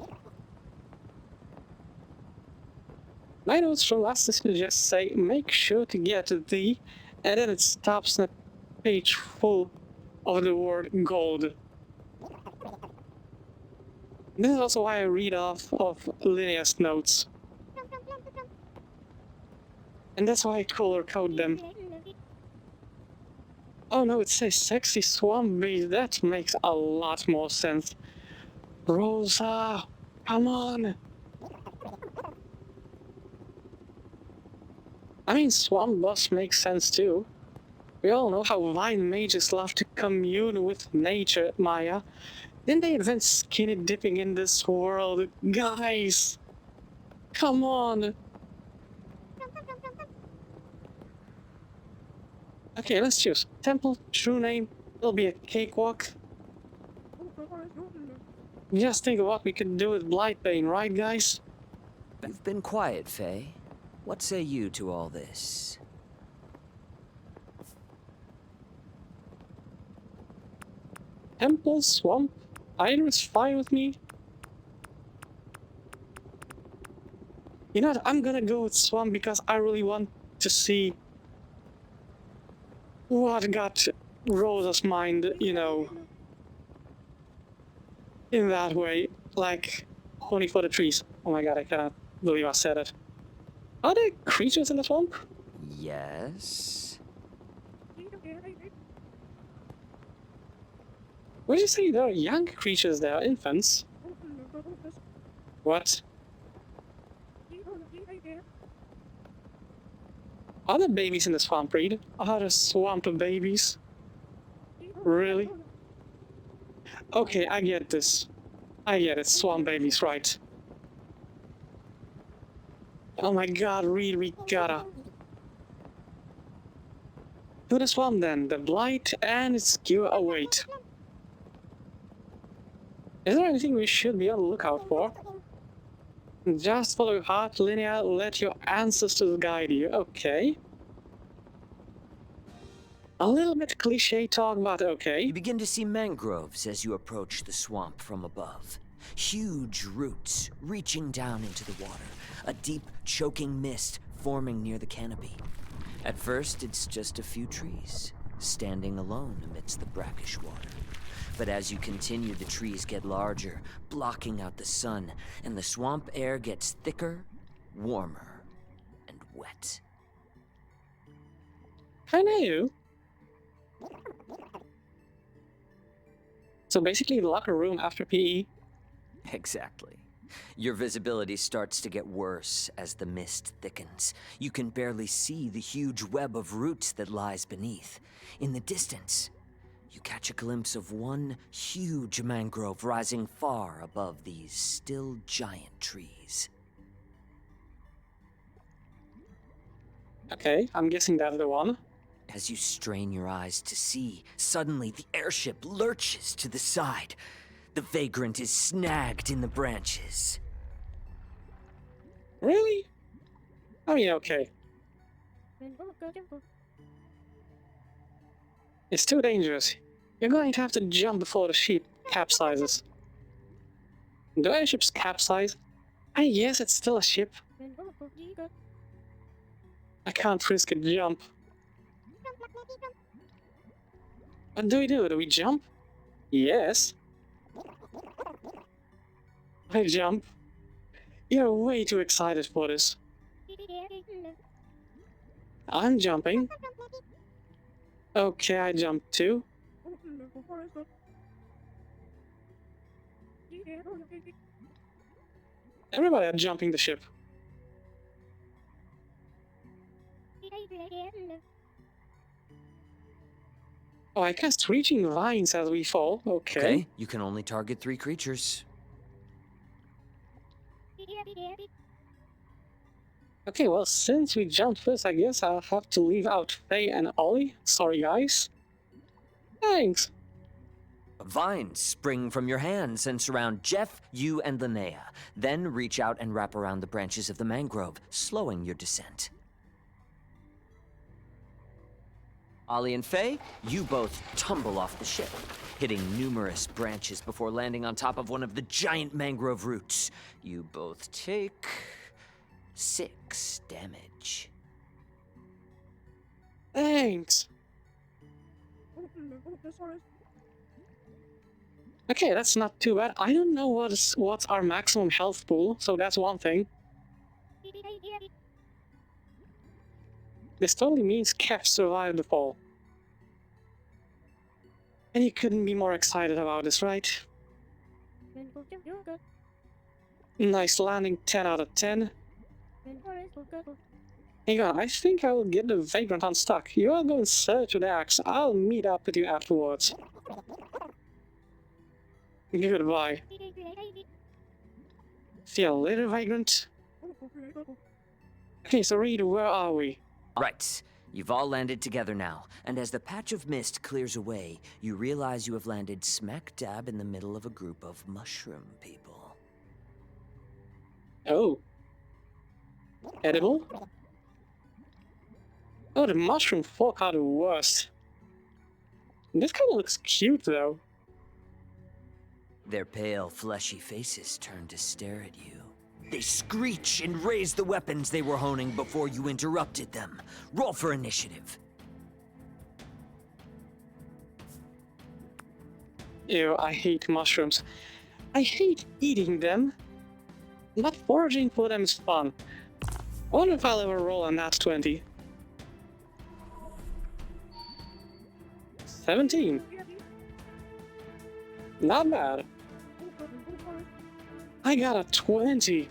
My notes from last session just say, make sure to get the, and then it stops on a page full of the word gold. This is also why I read off of Linnea's notes. And that's why I color code them. Oh no, it says sexy swamp bee. That makes a lot more sense. Rosa, come on. I mean, swamp boss makes sense too. We all know how vine mages love to commune with nature, Maya. Didn't they invent skinny dipping in this world? Guys! Come on! Okay, let's choose. Temple, true name, it'll be a cakewalk. Just think of what we could do with Blightbane, right guys? You've been quiet, Faye. What say you to all this? Temple, swamp, either is fine with me. You know what, I'm gonna go with swamp because I really want to see what got Rosa's mind, you know, in that way. Like, only for the trees. Oh my god, I cannot believe I said it. Are there creatures in the swamp? Yes? Would you say there are young creatures there, infants? What? Are there babies in the swamp, Reed? Are there swamp babies? Really? Okay, I get this. I get it, swamp babies, right. Oh my god, Reed, we gotta. To the swamp then, the blight and its cure await. Is there anything we should be on the lookout for? Just follow your heart, Linnea, let your ancestors guide you. Okay. A little bit cliche talk, but okay. You begin to see mangroves as you approach the swamp from above. Huge roots reaching down into the water, a deep, choking mist forming near the canopy. At first, it's just a few trees, standing alone amidst the brackish water. But as you continue, the trees get larger, blocking out the sun, and the swamp air gets thicker, warmer, and wet. I know. So basically the locker room after PE. Exactly. Your visibility starts to get worse as the mist thickens. You can barely see the huge web of roots that lies beneath. In the distance, you catch a glimpse of one huge mangrove rising far above these still giant trees. Okay, I'm guessing that's the one. As you strain your eyes to see, suddenly the airship lurches to the side. The vagrant is snagged in the branches. Really? I mean, okay. It's too dangerous. You're going to have to jump before the ship capsizes. Do airships capsize? I guess it's still a ship. I can't risk a jump. What do we do? Do we jump? Yes. I jump. You're way too excited for this. I'm jumping. Okay, I jumped too. Everybody are jumping the ship. Oh, I cast reaching vines as we fall. Okay. You can only target 3 creatures. Okay, well, since we jumped first, I guess I'll have to leave out Faye and Ollie. Sorry, guys. Thanks. Vines spring from your hands and surround Jeff, you, and Linnea. Then reach out and wrap around the branches of the mangrove, slowing your descent. Ollie and Faye, you both tumble off the ship, hitting numerous branches before landing on top of one of the giant mangrove roots. You both take 6 damage. Thanks. Okay, that's not too bad. I don't know what's our maximum health pool, so that's one thing. This totally means Kev survived the fall. And you couldn't be more excited about this, right? Nice landing, 10 out of 10. Hang on, I think I will get the Vagrant unstuck. You are going to search with the axe. I'll meet up with you afterwards. Goodbye. See you later, Vagrant. Okay, so Reed, where are we? Right. You've all landed together now, and as the patch of mist clears away, you realize you have landed smack dab in the middle of a group of mushroom people. Oh. Edible? Oh, the mushroom folk are the worst. This kind of looks cute, though. Their pale, fleshy faces turn to stare at you. They screech and raise the weapons they were honing before you interrupted them. Roll for initiative. Ew, I hate mushrooms. I hate eating them, but foraging for them is fun. I wonder if I'll ever roll a nat 20. 17. Not bad. I got a 20.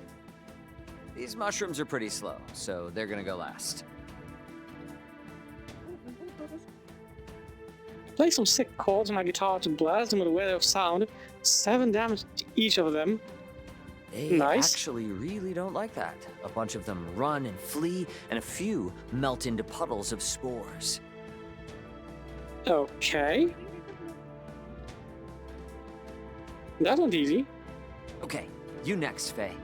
These mushrooms are pretty slow, so they're gonna go last. Play some sick chords on my guitar to blast them with a wave of sound. 7 damage to each of them. They Nice. actually really don't like that. A bunch of them run and flee, and a few melt into puddles of spores. Okay. That went easy. Okay, you next, Faye.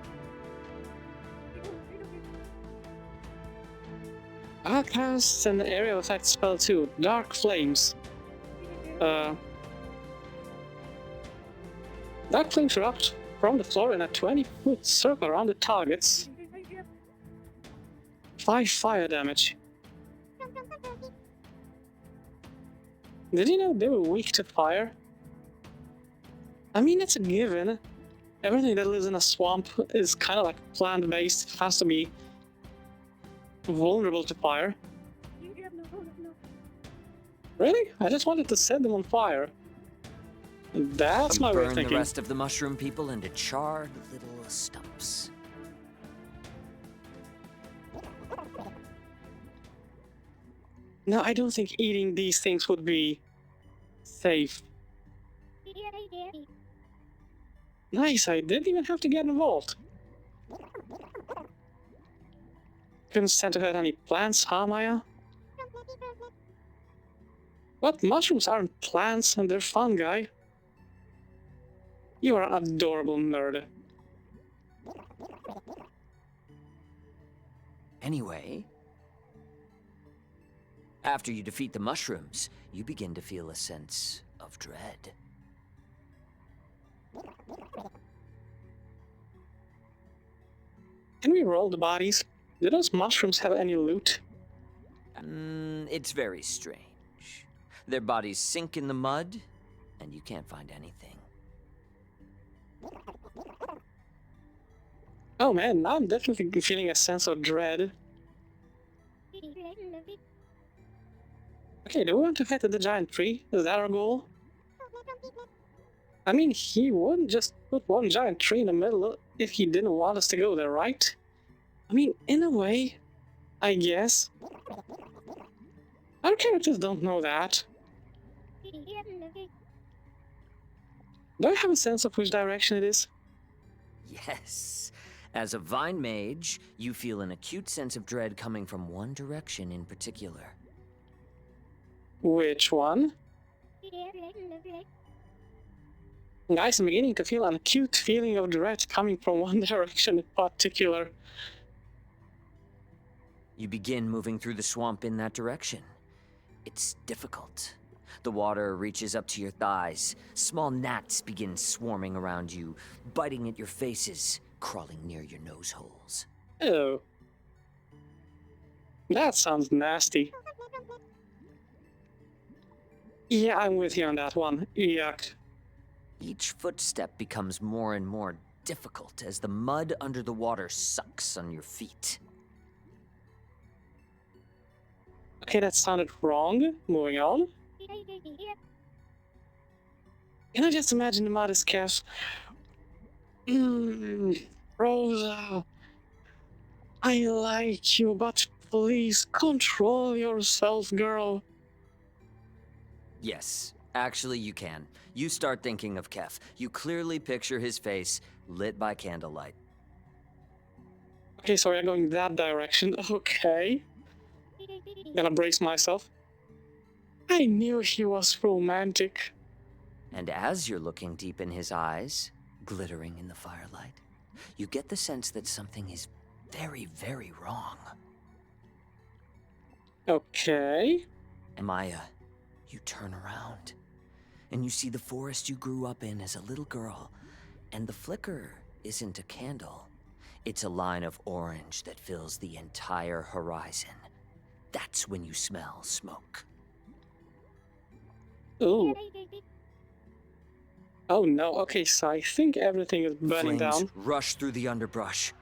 I'll cast an area effect spell too. Dark Flames. Dark Flames erupt from the floor in a 20-foot circle around the targets. 5 fire damage. Did you know they were weak to fire? I mean, it's a given. Everything that lives in a swamp is kind of like plant-based. It has to be vulnerable to fire. Really? I just wanted to set them on fire. That's You my way of burn the thinking. rest of the mushroom people into charred little stumps. No, I don't think eating these things would be safe. Nice, I didn't even have to get involved. Couldn't stand to hurt any plants, huh, Maya? What? Mushrooms aren't plants and they're fungi. You are an adorable nerd. Anyway, after you defeat the mushrooms, you begin to feel a sense of dread. Can we roll the bodies? Do those mushrooms have any loot? It's very strange. Their bodies sink in the mud, and you can't find anything. Oh man, now I'm definitely feeling a sense of dread. Okay, do we want to head to the giant tree? Is that our goal? I mean, he wouldn't just put one giant tree in the middle if he didn't want us to go there, right? I mean, in a way, I guess. Our characters don't know that. Do I have a sense of which direction it is? Yes. As a vine mage, you feel an acute sense of dread coming from one direction in particular. Which one? Guys, I'm beginning to feel an acute feeling of dread coming from one direction in particular. You begin moving through the swamp in that direction. It's difficult. The water reaches up to your thighs. Small gnats begin swarming around you, biting at your faces, crawling near your nose holes. Oh, that sounds nasty. Yeah, I'm with you on that one. Yuck. Each footstep becomes more and more difficult as the mud under the water sucks on your feet. Okay, that sounded wrong. Moving on. Can I just imagine the modest cast? Rosa, I like you, but please control yourself, girl. Yes, actually you can. You start thinking of Kef. You clearly picture his face lit by candlelight. Okay, so we're going that direction. Okay. Gonna brace myself. I knew he was romantic. And as you're looking deep in his eyes, glittering in the firelight, you get the sense that something is very, very wrong. Okay. Maya, you turn around, and you see the forest you grew up in as a little girl, and the flicker isn't a candle. It's a line of orange that fills the entire horizon. That's when you smell smoke. Ooh. Oh no, okay, so I think everything is burning Flames down. rush through the underbrush.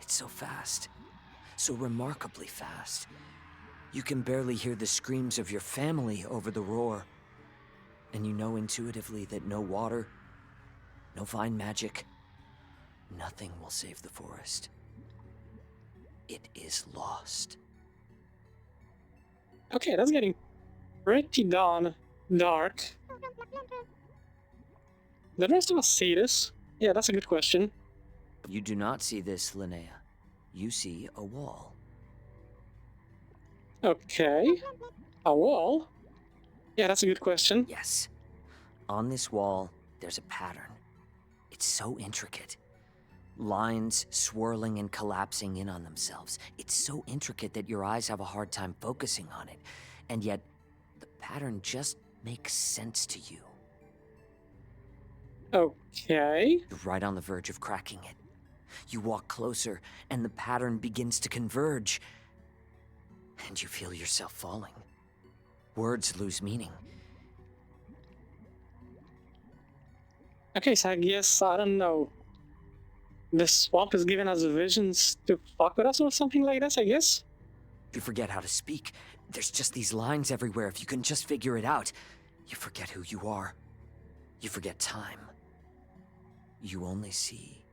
It's so fast, so remarkably fast. You can barely hear the screams of your family over the roar. And you know intuitively that no water, no fine magic, nothing will save the forest. It is lost. Okay, that's getting pretty darn dark. Did the rest of us see this? Yeah, that's a good question. You do not see this, Linnea. You see a wall. Okay. A wall? Yeah, that's a good question. Yes. On this wall, there's a pattern. It's so intricate. Lines swirling and collapsing in on themselves. It's so intricate that your eyes have a hard time focusing on it. And yet, the pattern just makes sense to you. Okay. You're right on the verge of cracking it. You walk closer, and the pattern begins to converge. And you feel yourself falling. Words lose meaning. Okay, so I guess, I don't know. The swamp is giving us visions to fuck with us or something like this, I guess? You forget how to speak. There's just these lines everywhere. If you can just figure it out, you forget who you are. You forget time. You only see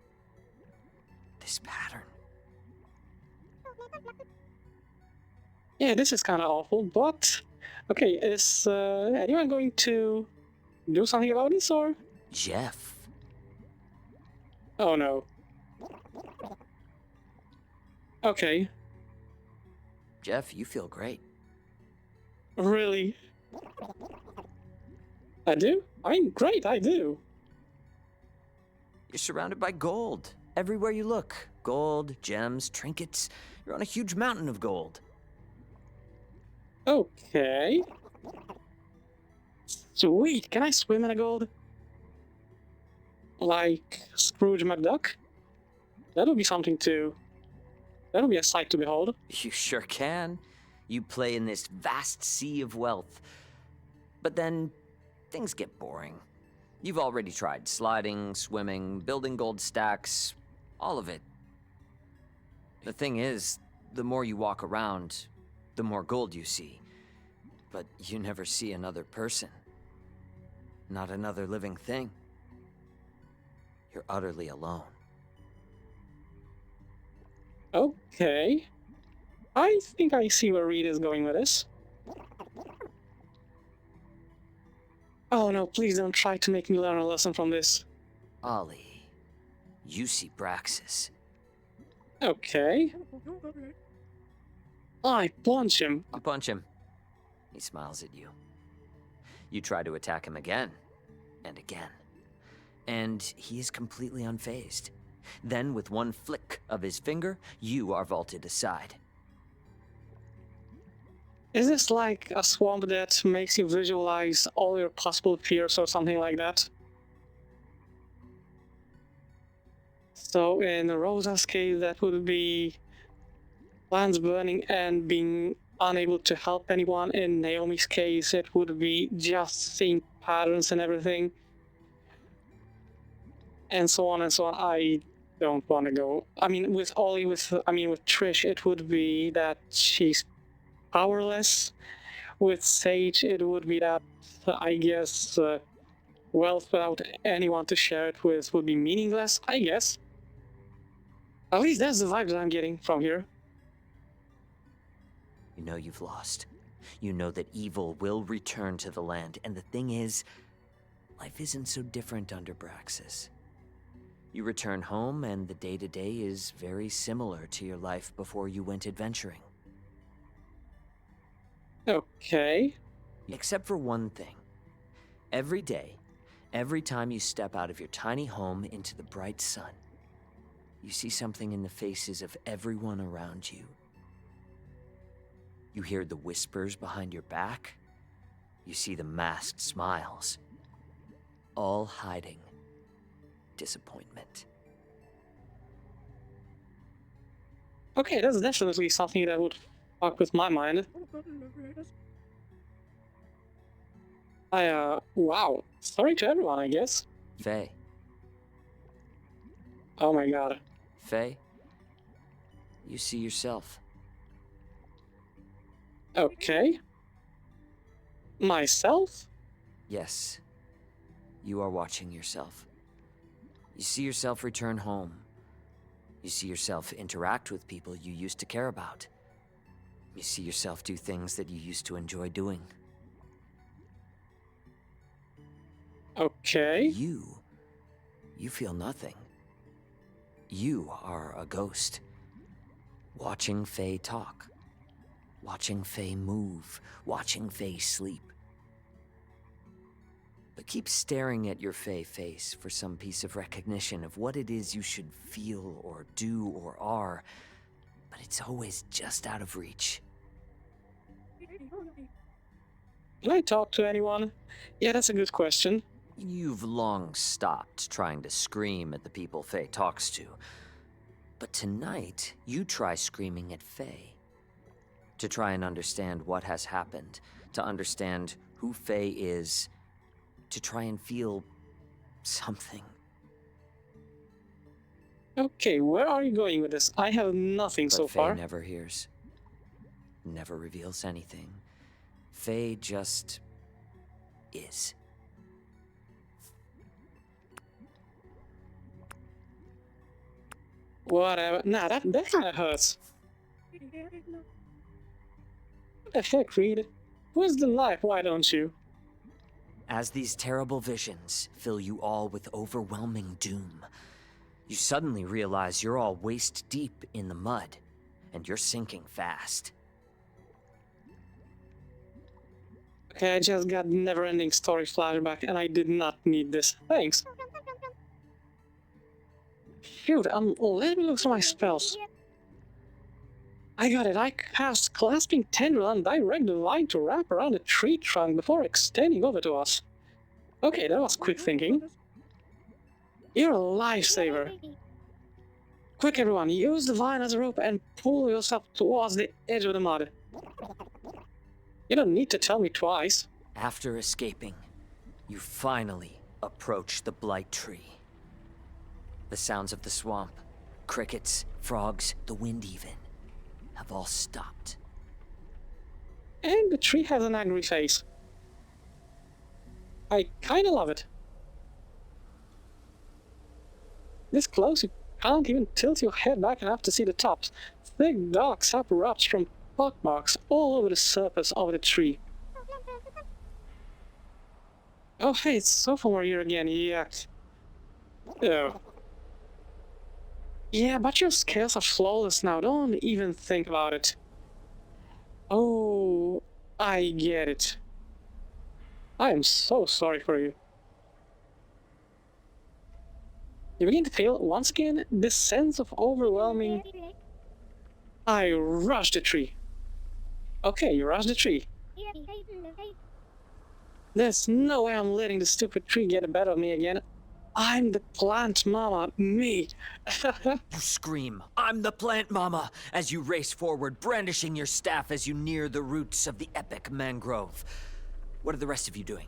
this pattern. Yeah, this is kind of awful, but... Okay, is anyone going to do something about this, or...? Jeff. Oh no. Okay, Jeff, you feel great. really? I do? I mean, great, I do. You're surrounded by gold. Everywhere you look. Gold, gems, trinkets. You're on a huge mountain of gold. Okay. Sweet, can I swim in a gold? Like Scrooge McDuck? That would be something to... That would be a sight to behold. You sure can. You play in this vast sea of wealth. But then, things get boring. You've already tried sliding, swimming, building gold stacks, all of it. The thing is, the more you walk around, the more gold you see. But you never see another person. Not another living thing. You're utterly alone. Okay. I think I see where Reed is going with this. Oh no, please don't try to make me learn a lesson from this. Ollie, you see Braxis. Okay. I punch him. You punch him. He smiles at you. You try to attack him again, and again. And he is completely unfazed. Then, with one flick of his finger, you are vaulted aside. Is this like a swamp that makes you visualize all your possible fears or something like that? So in Rosa's case, that would be plants burning and being unable to help anyone. In Naomi's case, it would be just seeing patterns and everything. And so on and so on. I don't want to go. I mean, with Ollie, with Trish, it would be that she's powerless. With Sage, it would be that, I guess, wealth without anyone to share it with would be meaningless, I guess. At least that's the vibe that I'm getting from here. You know you've lost. You know that evil will return to the land, and the thing is, life isn't so different under Braxis. You return home, and the day-to-day is very similar to your life before you went adventuring. Okay. Except for one thing. Every day, every time you step out of your tiny home into the bright sun, you see something in the faces of everyone around you. You hear the whispers behind your back. You see the masked smiles. All hiding disappointment. Okay, that's definitely something that would fuck with my mind. Wow. Sorry to everyone, I guess. Faye. Oh my god. Faye, you see yourself. Okay. Myself? Yes, you are watching yourself. You see yourself return home. You see yourself interact with people you used to care about. You see yourself do things that you used to enjoy doing. Okay. You feel nothing. You are a ghost. Watching Faye talk. Watching Faye move. Watching Faye sleep. But keep staring at your Faye face for some piece of recognition of what it is you should feel or do or are, but it's always just out of reach. Can I talk to anyone? Yeah, that's a good question. You've long stopped trying to scream at the people Faye talks to. But tonight, you try screaming at Faye. To try and understand what has happened, to understand who Faye is, to try and feel something. Okay, where are you going with this? I have nothing But so Faye far. never hears. Never reveals anything. Faye just is. Whatever. Nah, that kind of hurts. What the heck, Reed? Where's the knife? Why don't you? As these terrible visions fill you all with overwhelming doom, you suddenly realize you're all waist deep in the mud, and you're sinking fast. Okay, I just got never-ending story flashback, and I did not need this. Thanks. Shoot, let me look through my spells. I got it. I cast Clasping Tendril and direct the line to wrap around the tree trunk before extending over to us. Okay, that was quick thinking. You're a lifesaver. Quick, everyone, use the vine as a rope and pull yourself towards the edge of the mud. You don't need to tell me twice. After escaping, you finally approach the Blight Tree. The sounds of the swamp, crickets, frogs, the wind even, have all stopped. And the tree has an angry face. I kinda love it. This close, you can't even tilt your head back enough to see the tops. Thick dark sap erupts from pockmarks all over the surface of the tree. Oh hey, it's sophomore year again, yuck. Oh. Yeah, but your skills are flawless now, don't even think about it. Oh, I get it. I am so sorry for you. You begin to feel, once again, this sense of overwhelming... I rush the tree. Okay, you rushed the tree. There's no way I'm letting the stupid tree get the better of me again. I'm the plant mama, me. You scream, "I'm the plant mama!" as you race forward, brandishing your staff as you near the roots of the epic mangrove. What are the rest of you doing?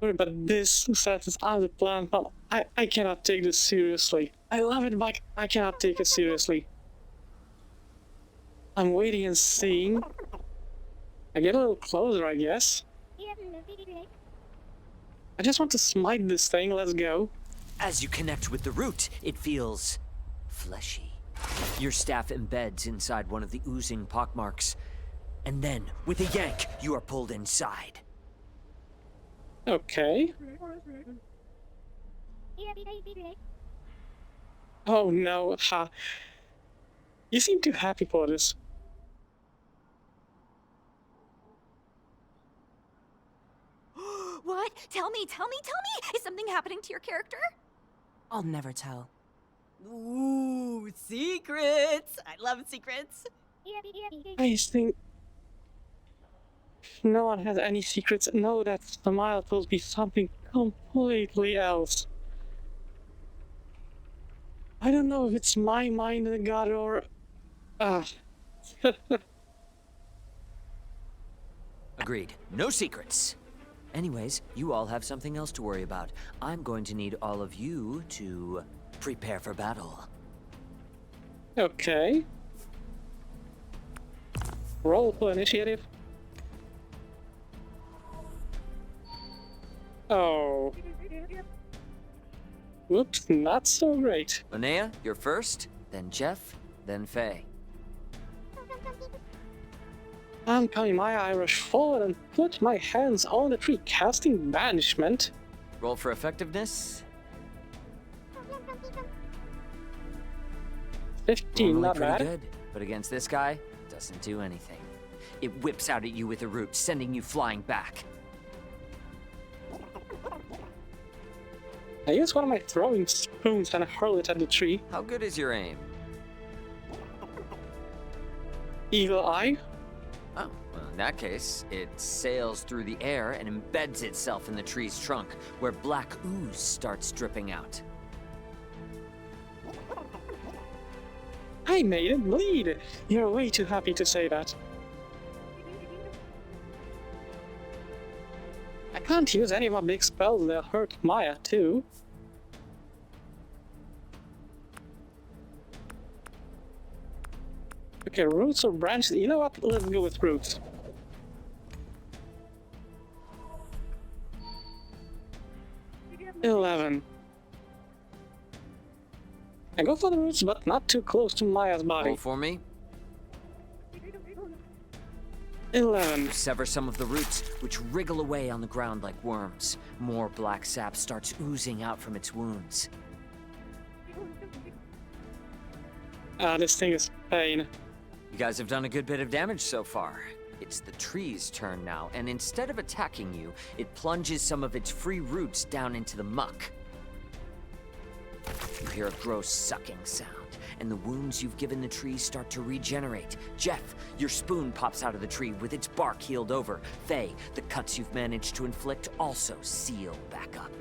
Sorry, but this sentence, I'm the plant mama. I cannot take this seriously. I love it, but I cannot take it seriously. I'm waiting and seeing. I get a little closer, I guess. I just want to smite this thing, let's go. As you connect with the root, it feels fleshy. Your staff embeds inside one of the oozing pockmarks. And then, with a yank, you are pulled inside. Okay. Oh no, ha. You seem too happy for this. What? Tell me! Is something happening to your character? I'll never tell. Ooh, secrets! I love secrets. I think if no one has any secrets, know that smile will be something completely else. I don't know if it's my mind that got it or... Agreed. No secrets. Anyways, you all have something else to worry about. I'm going to need all of you to prepare for battle. Okay. Roll for initiative. Oh. Whoops, not so great. Linnea, you're first, then Jeff, then Faye. I'm coming my Irish forward and put my hands on the tree, casting banishment. Roll for effectiveness. 15, Normally not pretty bad. good, but against this guy, doesn't do anything. It whips out at you with a root, sending you flying back. I use one of my throwing spoons and hurl it at the tree. How good is your aim? Eagle eye. Oh, well, in that case, it sails through the air and embeds itself in the tree's trunk, where black ooze starts dripping out. I made it bleed. You're way too happy to say that. I can't use any of my big spells, they'll hurt Maya too. Okay, roots or branches? You know what? Let's go with roots. $11. I go for the roots, but not too close to Maya's body. Roll for me. 11. Sever some of the roots, which wriggle away on the ground like worms. More black sap starts oozing out from its wounds. Ah, this thing is pain. You guys have done a good bit of damage so far. It's the tree's turn now, and instead of attacking you, it plunges some of its free roots down into the muck. You hear a gross sucking sound, and the wounds you've given the tree start to regenerate. Jeff, your spoon pops out of the tree with its bark healed over. Faye, the cuts you've managed to inflict also seal back up.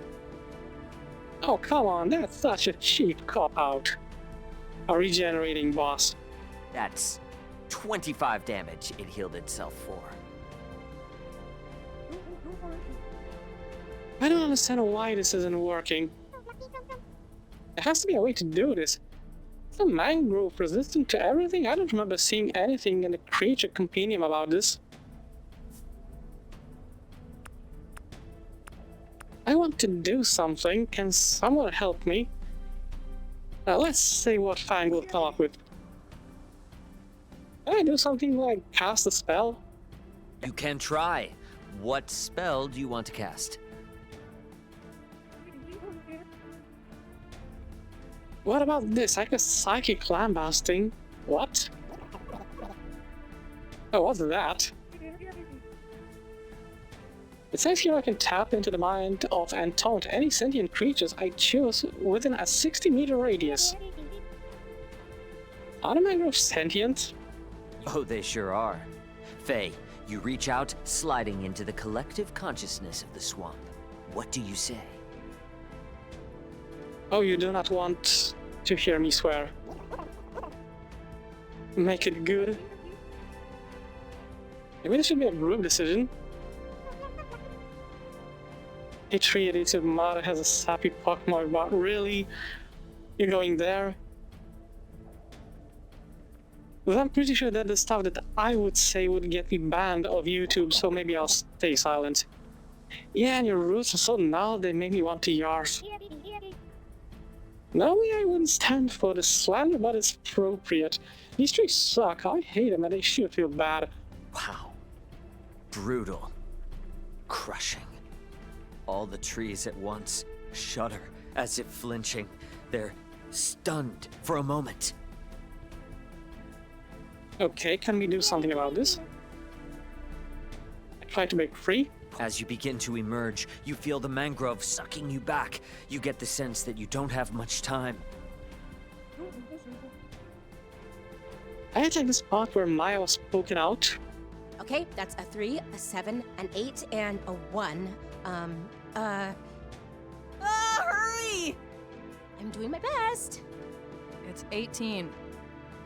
Oh, come on, that's such a cheap cop-out. A regenerating boss. That's 25 damage it healed itself for. I don't understand why this isn't working. There has to be a way to do this. Is the mangrove resistant to everything? I don't remember seeing anything in the creature compendium about this. I want to do something. Can someone help me? Now let's see what Fang will come up with. Can I do something like cast a spell? You can try. What spell do you want to cast? What about this? I guess psychic lambasting. What? Oh, what's that? It says here I can tap into the mind of and taunt any sentient creatures I choose within a 60-meter radius. Are the mangroves sentient? Oh, they sure are. Faye, you reach out, sliding into the collective consciousness of the swamp. What do you say? Oh, you do not want to hear me swear. Make it good. Maybe this should be a group decision. A tree-additive mod has a sappy Pokemon, but really? You're going there? Well, I'm pretty sure that the stuff that I would say would get me banned of YouTube, so maybe I'll stay silent. Yeah, and your roots are so gnarled they make me want to yarf. Normally I wouldn't stand for the slander, but it's appropriate. These trees suck, I hate them, and they should feel bad. Wow. Brutal. Crushing. All the trees at once shudder, as if flinching. They're stunned for a moment. Okay, can we do something about this? I try to break free. As you begin to emerge, you feel the mangrove sucking you back. You get the sense that you don't have much time. I attack the spot where Maya was poking out. Okay, that's a 3, a 7, an 8, and a 1. Hurry! I'm doing my best. It's 18.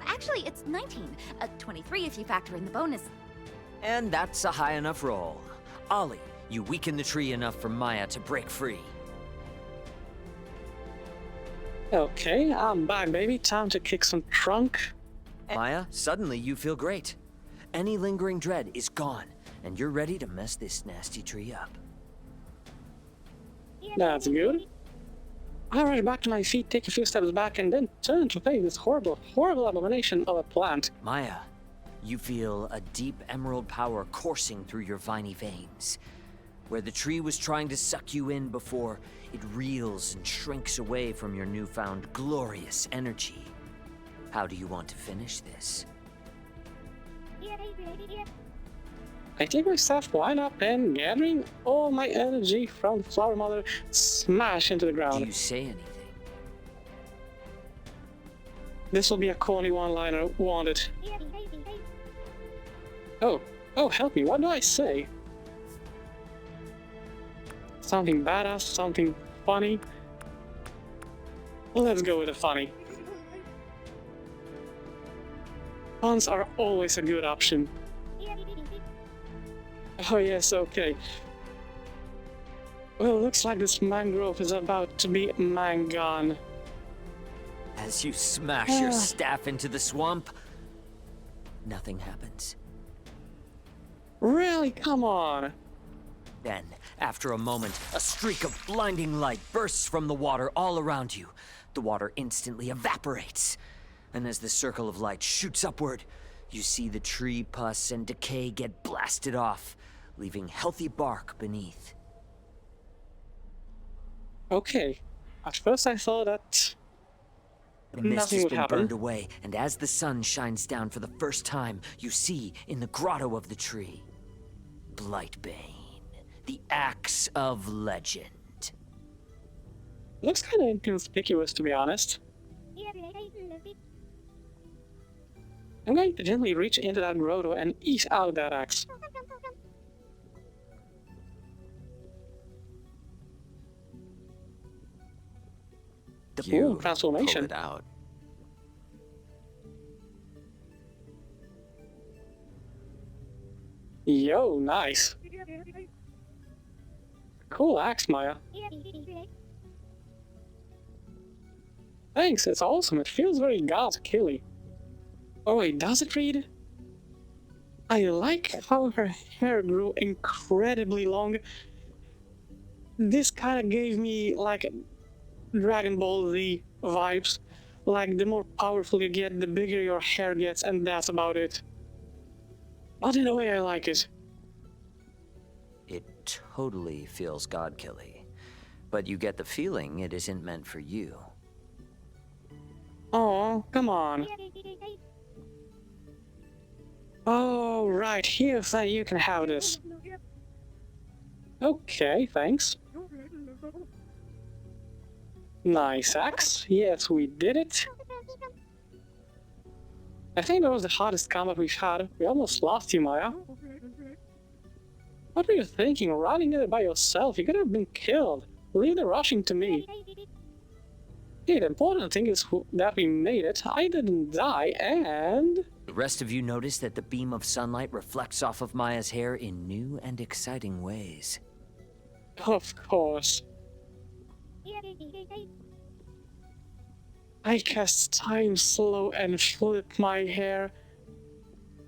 Actually, it's 19. 23 if you factor in the bonus. And that's a high enough roll. Ollie, you weaken the tree enough for Maya to break free. Okay, I'm back, baby. Time to kick some trunk. Maya, suddenly you feel great. Any lingering dread is gone, and you're ready to mess this nasty tree up. That's good. I rush back to my feet, take a few steps back, and then turn to face this horrible, horrible abomination of a plant. Maya, you feel a deep emerald power coursing through your viney veins. Where the tree was trying to suck you in before, it reels and shrinks away from your newfound glorious energy. How do you want to finish this? I take my staff, line up, and gathering all my energy from the Flower Mother, smash into the Do ground. you say anything? This will be a corny one-liner, won't it? Oh, help me, what do I say? Something badass, something funny? Let's go with the funny. Puns are always a good option. Oh yes, okay. Well, looks like this mangrove is about to be mangan. As you smash your staff into the swamp, nothing happens. Really? Come on. Then, after a moment, a streak of blinding light bursts from the water all around you. The water instantly evaporates. And as the circle of light shoots upward, you see the tree pus and decay get blasted off, leaving healthy bark beneath. Okay. At first I thought that The mist nothing has would been happen. burned away, and as the sun shines down for the first time, you see in the grotto of the tree, Blightbane, the Axe of Legend. Looks kind of inconspicuous, to be honest. I'm going to gently reach into that grotto and ease out that axe. Ooh, transformation. Pull it out. Yo, nice. Cool axe, Maya. Thanks, it's awesome. It feels very god-killy. Oh wait, does it read? I like how her hair grew incredibly long. This kind of gave me like Dragon Ball Z vibes. Like the more powerful you get, the bigger your hair gets, and that's about it. But in a way I like it. It totally feels god-killy, but you get the feeling it isn't meant for you. Oh, come on. Oh, right, here, Faye, you can have this. Okay, thanks. Nice axe. Yes, we did it. I think that was the hardest combat we've had. We almost lost you, Maya. What were you thinking? Running it by yourself? You could have been killed. Leave the rushing to me. Hey, the important thing is that we made it. I didn't die, and... The rest of you notice that the beam of sunlight reflects off of Maya's hair in new and exciting ways. Of course. I cast time slow and flip my hair.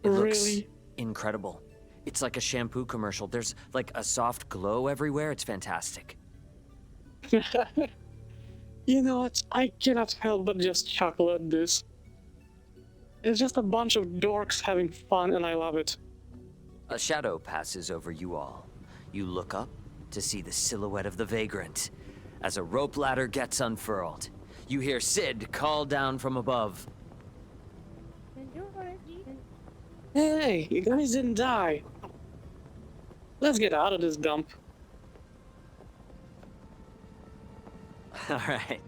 It looks Really? incredible. It's like a shampoo commercial. There's like a soft glow everywhere. It's fantastic. You know what? I cannot help but just chuckle at this. It's just a bunch of dorks having fun, and I love it. A shadow passes over you all. You look up to see the silhouette of the vagrant. As a rope ladder gets unfurled, you hear Sid call down from above. Hey, you guys didn't die. Let's get out of this dump. All right.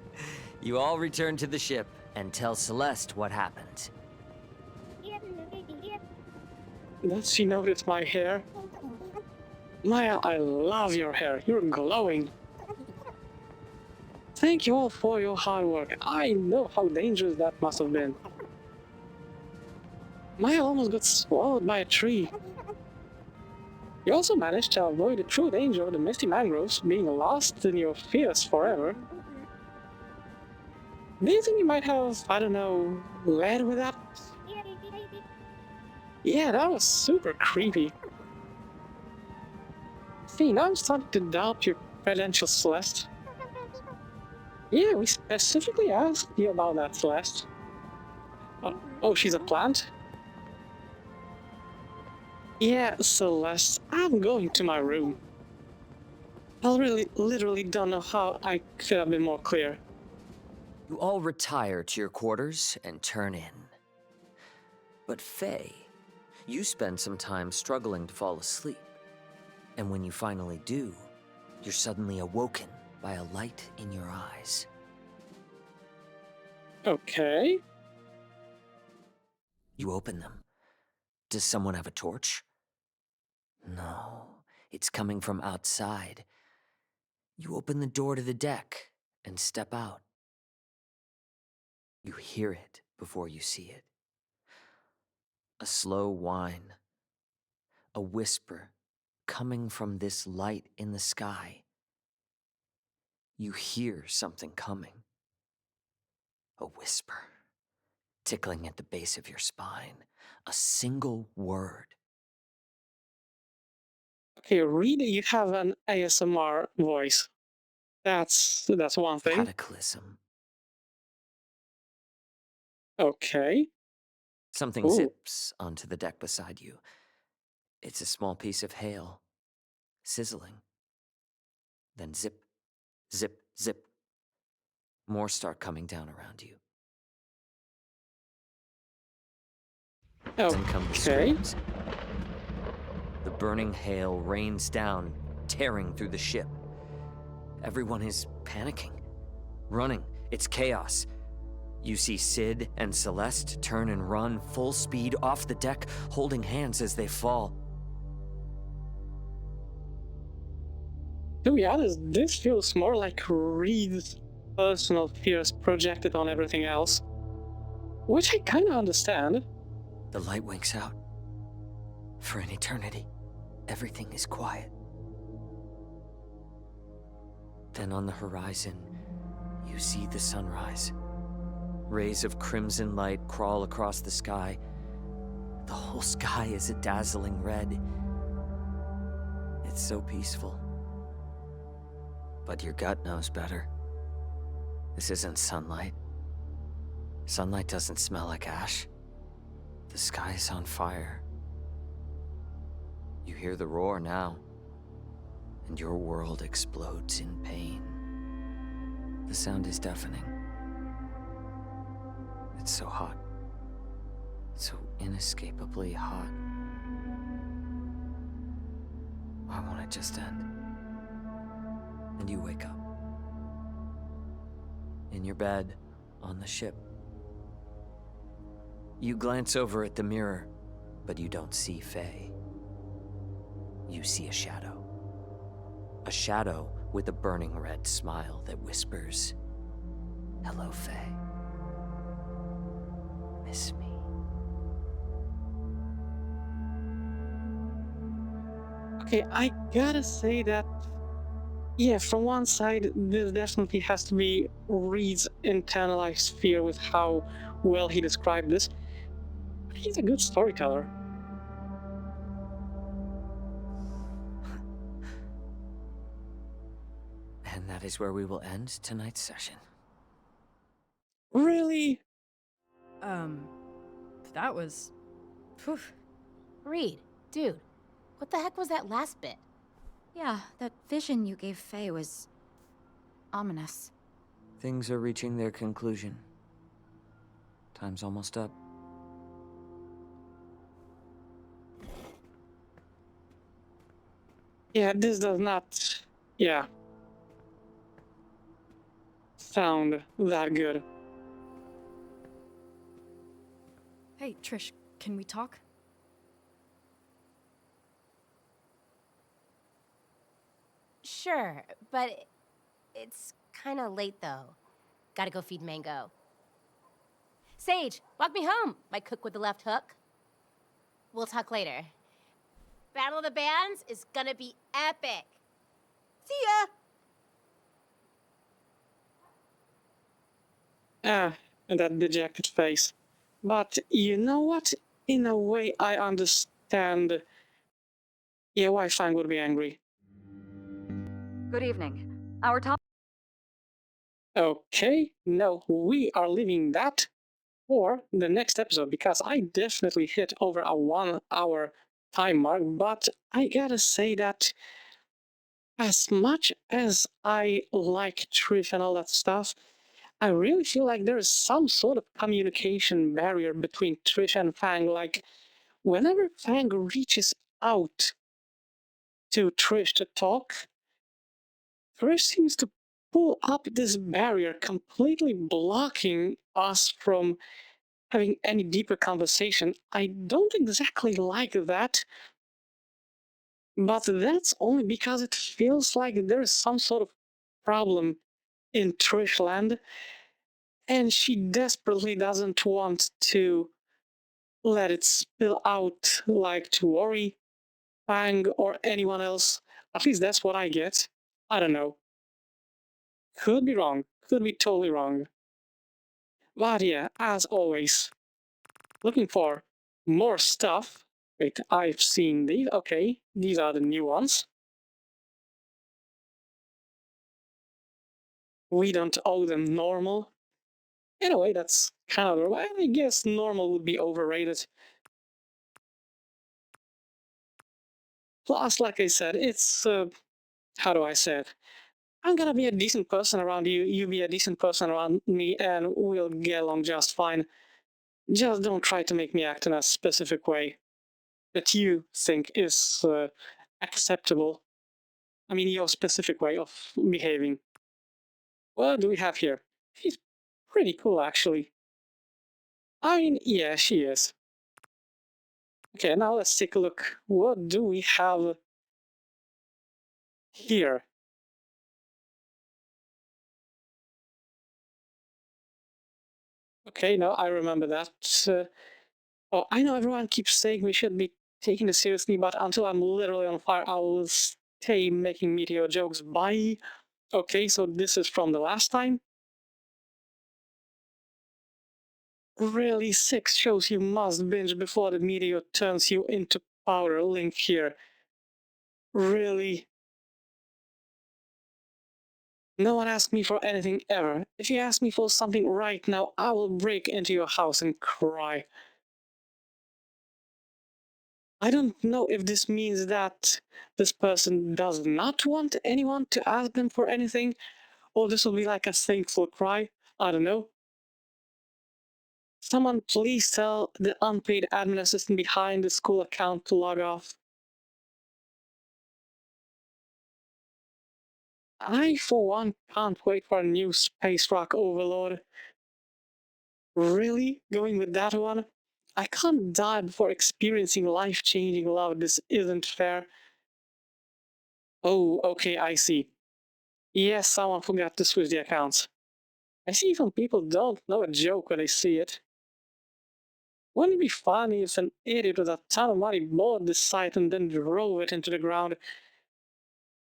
You all return to the ship and tell Celeste what happened. Does she notice my hair? Maya, I love your hair. You're glowing. Thank you all for your hard work. I know how dangerous that must have been. Maya almost got swallowed by a tree. You also managed to avoid the true danger of the misty mangroves being lost in your fears forever. Do you think you might have, I don't know, led with that? Yeah, that was super creepy. See, now I'm starting to doubt your credentials, Celeste. Yeah, we specifically asked you about that, Celeste. Oh, she's a plant? Yeah, Celeste, I'm going to my room. I literally don't know how I could have been more clear. You all retire to your quarters and turn in. But Faye, you spend some time struggling to fall asleep. And when you finally do, you're suddenly awoken by a light in your eyes. Okay. You open them. Does someone have a torch? No, it's coming from outside. You open the door to the deck and step out. You hear it before you see it. A slow whine. A whisper coming from this light in the sky. You hear something coming. A whisper, tickling at the base of your spine. A single word. Okay, really, you have an ASMR voice. That's one thing. Cataclysm. Okay. Something Ooh. zips onto the deck beside you. It's a small piece of hail, sizzling. Then zip, zip, zip. More start coming down around you. Then come the Okay. screams. The burning hail rains down, tearing through the ship. Everyone is panicking, running. It's chaos. You see Sid and Celeste turn and run full speed off the deck, holding hands as they fall. To be honest, this feels more like Reed's personal fears projected on everything else. Which I kinda understand. The light winks out. For an eternity, everything is quiet. Then on the horizon, you see the sunrise. Rays of crimson light crawl across the sky. The whole sky is a dazzling red. It's so peaceful. But your gut knows better. This isn't sunlight. Sunlight doesn't smell like ash. The sky is on fire. You hear the roar now, and your world explodes in pain. The sound is deafening. It's so hot. So inescapably hot. Why won't it just end? And you wake up. In your bed, on the ship. You glance over at the mirror, but you don't see Faye. You see a shadow. A shadow with a burning red smile that whispers, "Hello, Faye. Miss me?" Okay, I gotta say that, yeah, from one side, this definitely has to be Reed's internalized fear with how well he described this. But he's a good storyteller. And that is where we will end tonight's session. Really? That was. Phew. Reed, dude, what the heck was that last bit? Yeah, that vision you gave Faye was ominous. Things are reaching their conclusion. Time's almost up. Yeah, this does not, yeah, sound that good. Hey, Trish, can we talk? Sure, but it's kind of late though. Gotta go feed Mango. Sage, walk me home, my cook with the left hook. We'll talk later. Battle of the Bands is gonna be epic. See ya! And that dejected face. But you know what? In a way, I understand, yeah, why Fang would be angry. Good evening. Our top. Okay, no, we are leaving that for the next episode because I definitely hit over a 1 hour time mark, but I gotta say that as much as I like Trish and all that stuff, I really feel like there is some sort of communication barrier between Trish and Fang. Like, whenever Fang reaches out to Trish to talk, Trish seems to pull up this barrier, completely blocking us from having any deeper conversation. I don't exactly like that, but that's only because it feels like there is some sort of problem in Trishland, and she desperately doesn't want to let it spill out, like to worry Fang or anyone else. At least that's what I get. I don't know. Could be wrong. Could be totally wrong. But yeah, as always, looking for more stuff. Wait, I've seen these. Okay, these are the new ones. We don't owe them normal. In a way, that's kind of, I guess normal would be overrated. Plus, like I said, it's, how do I say it? I'm gonna be a decent person around you, you be a decent person around me, and we'll get along just fine. Just don't try to make me act in a specific way that you think is acceptable. I mean, your specific way of behaving. What do we have here? She's pretty cool, actually. I mean, yeah, she is. Okay, now let's take a look. What do we have here? Okay, no, I remember that. Oh, I know everyone keeps saying we should be taking this seriously, but until I'm literally on fire, I will stay making meteor jokes. Bye. Okay, so this is from the last time. Really, 6 shows you must binge before the meteor turns you into powder. Link here. Really? No one asked me for anything ever. If you ask me for something right now, I will break into your house and cry. I don't know if this means that this person does not want anyone to ask them for anything, or this will be like a thankful cry. I don't know. Someone please tell the unpaid admin assistant behind the school account to log off. I, for one, can't wait for a new space rock overlord. Really? Going with that one? I can't die before experiencing life-changing love. This isn't fair. Oh, okay, I see. Yes, someone forgot to switch the accounts. I see some people don't know a joke when they see it. Wouldn't it be funny if an idiot with a ton of money bought this site and then drove it into the ground?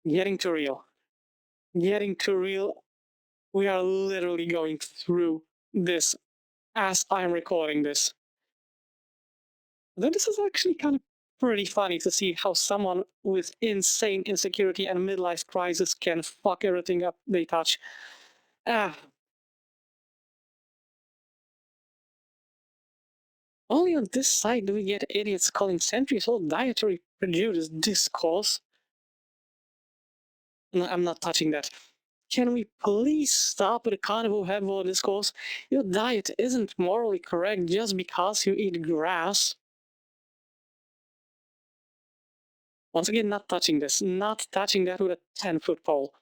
Getting too real. Getting too real. We are literally going through this as I'm recording this. Though this is actually kind of pretty funny to see how someone with insane insecurity and midlife crisis can fuck everything up they touch. Ah. Only on this site do we get idiots calling centuries-old dietary prejudice discourse. No, I'm not touching that. Can we please stop with the carnivore herbivore discourse? Your diet isn't morally correct just because you eat grass. Once again, not touching this. Not touching that with a 10-foot pole.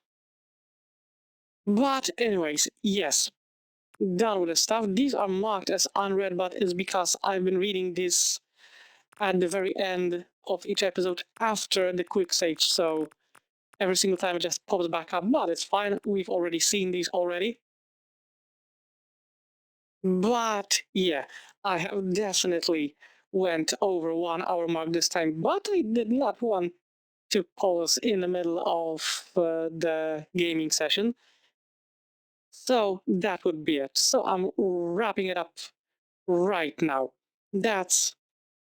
But anyways, yes. Done with the stuff. These are marked as unread, but it's because I've been reading this at the very end of each episode after the quick save, so every single time it just pops back up, but it's fine. We've already seen these already. But yeah, I have definitely went over 1 hour mark this time, but I did not want to pause in the middle of the gaming session. So that would be it. So I'm wrapping it up right now. That's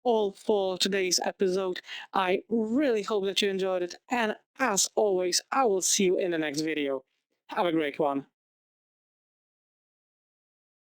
all for today's episode. I really hope that you enjoyed it, and as always, I will see you in the next video. Have a great one.